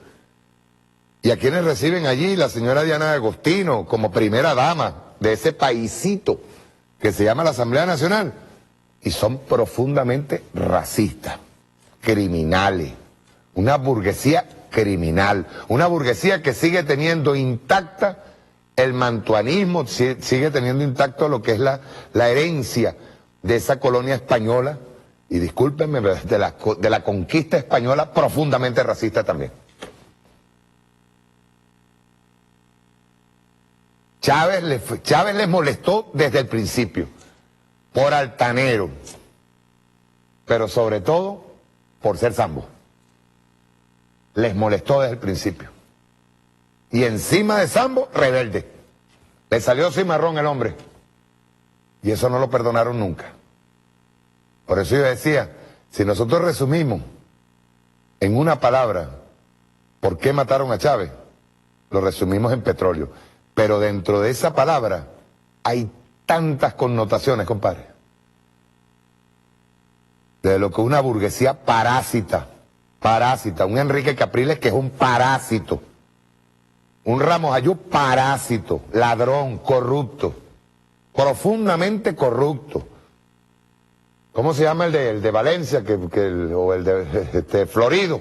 Y a quienes reciben allí la señora Diana Agostino como primera dama de ese paisito que se llama la Asamblea Nacional. Y son profundamente racistas, criminales, una burguesía criminal, una burguesía que sigue teniendo intacta el mantuanismo, sigue teniendo intacto lo que es la herencia de esa colonia española, y discúlpenme, de la conquista española profundamente racista también. Chávez les molestó desde el principio, por altanero, pero sobre todo por ser sambo. Les molestó desde el principio. Y encima de sambo, rebelde. Le salió cimarrón el hombre. Y eso no lo perdonaron nunca. Por eso yo decía, si nosotros resumimos en una palabra por qué mataron a Chávez, lo resumimos en petróleo. Pero dentro de esa palabra hay tantas connotaciones, compadre. De lo que una burguesía parásita, un Enrique Capriles que es un parásito, un Ramos Ayú parásito, ladrón, corrupto, profundamente corrupto. ¿Cómo se llama el de Valencia o el de Florido?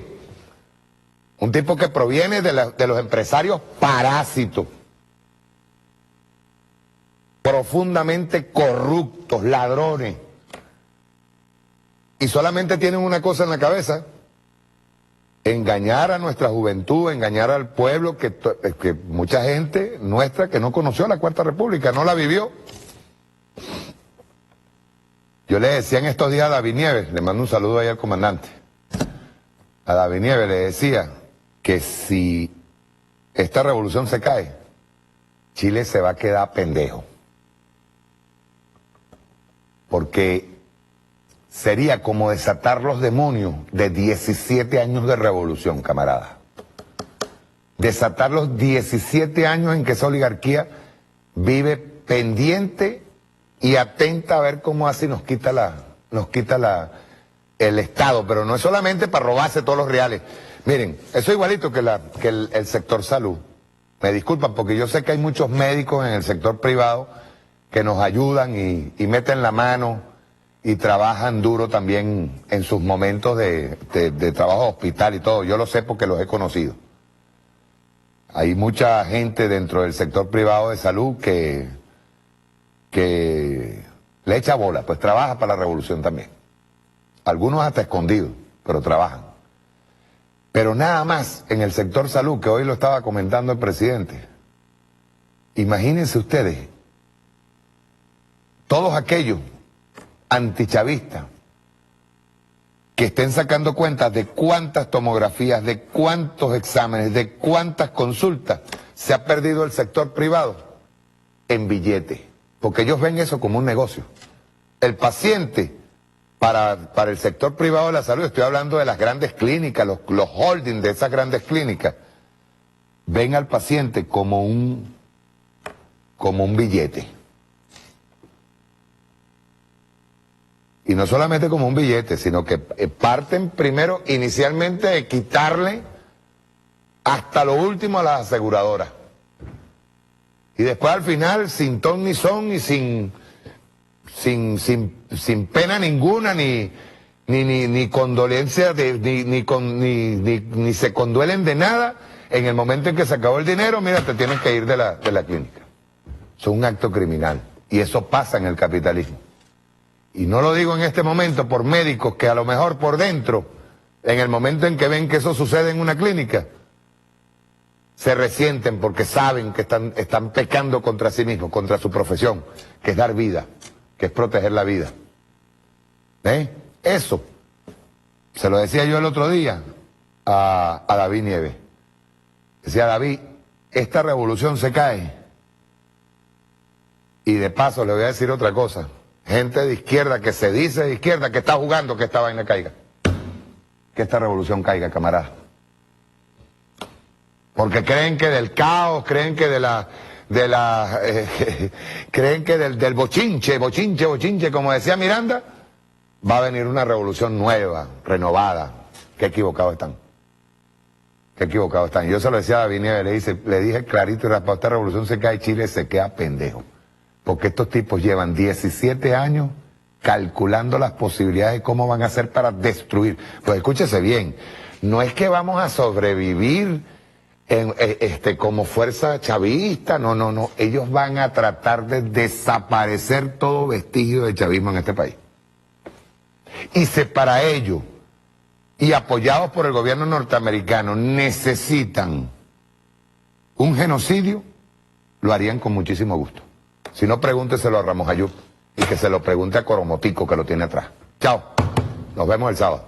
Un tipo que proviene de los empresarios parásitos, profundamente corruptos, ladrones, y solamente tienen una cosa en la cabeza: engañar a nuestra juventud, engañar al pueblo, que mucha gente nuestra que no conoció la Cuarta República, no la vivió. Yo le decía en estos días a David Nieves, le mando un saludo ahí al comandante, a David Nieves le decía que si esta revolución se cae, Chile se va a quedar pendejo. Porque sería como desatar los demonios de 17 años de revolución, camarada. Desatar los 17 años en que esa oligarquía vive pendiente y atenta a ver cómo hace y nos quita el Estado. Pero no es solamente para robarse todos los reales. Miren, eso es igualito que el sector salud. Me disculpan porque yo sé que hay muchos médicos en el sector privado que nos ayudan y meten la mano y trabajan duro también en sus momentos de trabajo hospital y todo. Yo lo sé porque los he conocido. Hay mucha gente dentro del sector privado de salud que le echa bola, pues trabaja para la revolución también. Algunos hasta escondidos, pero trabajan. Pero nada más en el sector salud, que hoy lo estaba comentando el presidente. Imagínense ustedes, todos aquellos antichavistas que estén sacando cuentas de cuántas tomografías, de cuántos exámenes, de cuántas consultas se ha perdido el sector privado en billetes, porque ellos ven eso como un negocio. El paciente, para el sector privado de la salud, estoy hablando de las grandes clínicas, los holdings de esas grandes clínicas, ven al paciente como un billete. Y no solamente como un billete, sino que parten primero inicialmente de quitarle hasta lo último a las aseguradoras. Y después al final, sin ton ni son y sin pena ninguna, ni condolencia, ni se conduelen de nada, en el momento en que se acabó el dinero, mira, te tienes que ir de la clínica. Eso es un acto criminal. Y eso pasa en el capitalismo. Y no lo digo en este momento por médicos que a lo mejor por dentro, en el momento en que ven que eso sucede en una clínica, se resienten porque saben que están pecando contra sí mismos, contra su profesión, que es dar vida, que es proteger la vida. Eso, se lo decía yo el otro día a David Nieves. Decía: David, esta revolución se cae. Y de paso le voy a decir otra cosa. Gente de izquierda que se dice de izquierda que está jugando que esta vaina caiga. Que esta revolución caiga, camarada. Porque creen que del caos, creen que creen que del bochinche, como decía Miranda, va a venir una revolución nueva, renovada. Qué equivocados están. Qué equivocados están. Yo se lo decía a David Nieves, le dije clarito y raspado, esta revolución se cae, Chile se queda pendejo. Porque estos tipos llevan 17 años calculando las posibilidades de cómo van a hacer para destruir. Pues escúchese bien, no es que vamos a sobrevivir como fuerza chavista, no. Ellos van a tratar de desaparecer todo vestigio de chavismo en este país. Y si para ello, y apoyados por el gobierno norteamericano, necesitan un genocidio, lo harían con muchísimo gusto. Si no, pregúnteselo a Ramos Ayub y que se lo pregunte a Coromotico, que lo tiene atrás. Chao, nos vemos el sábado.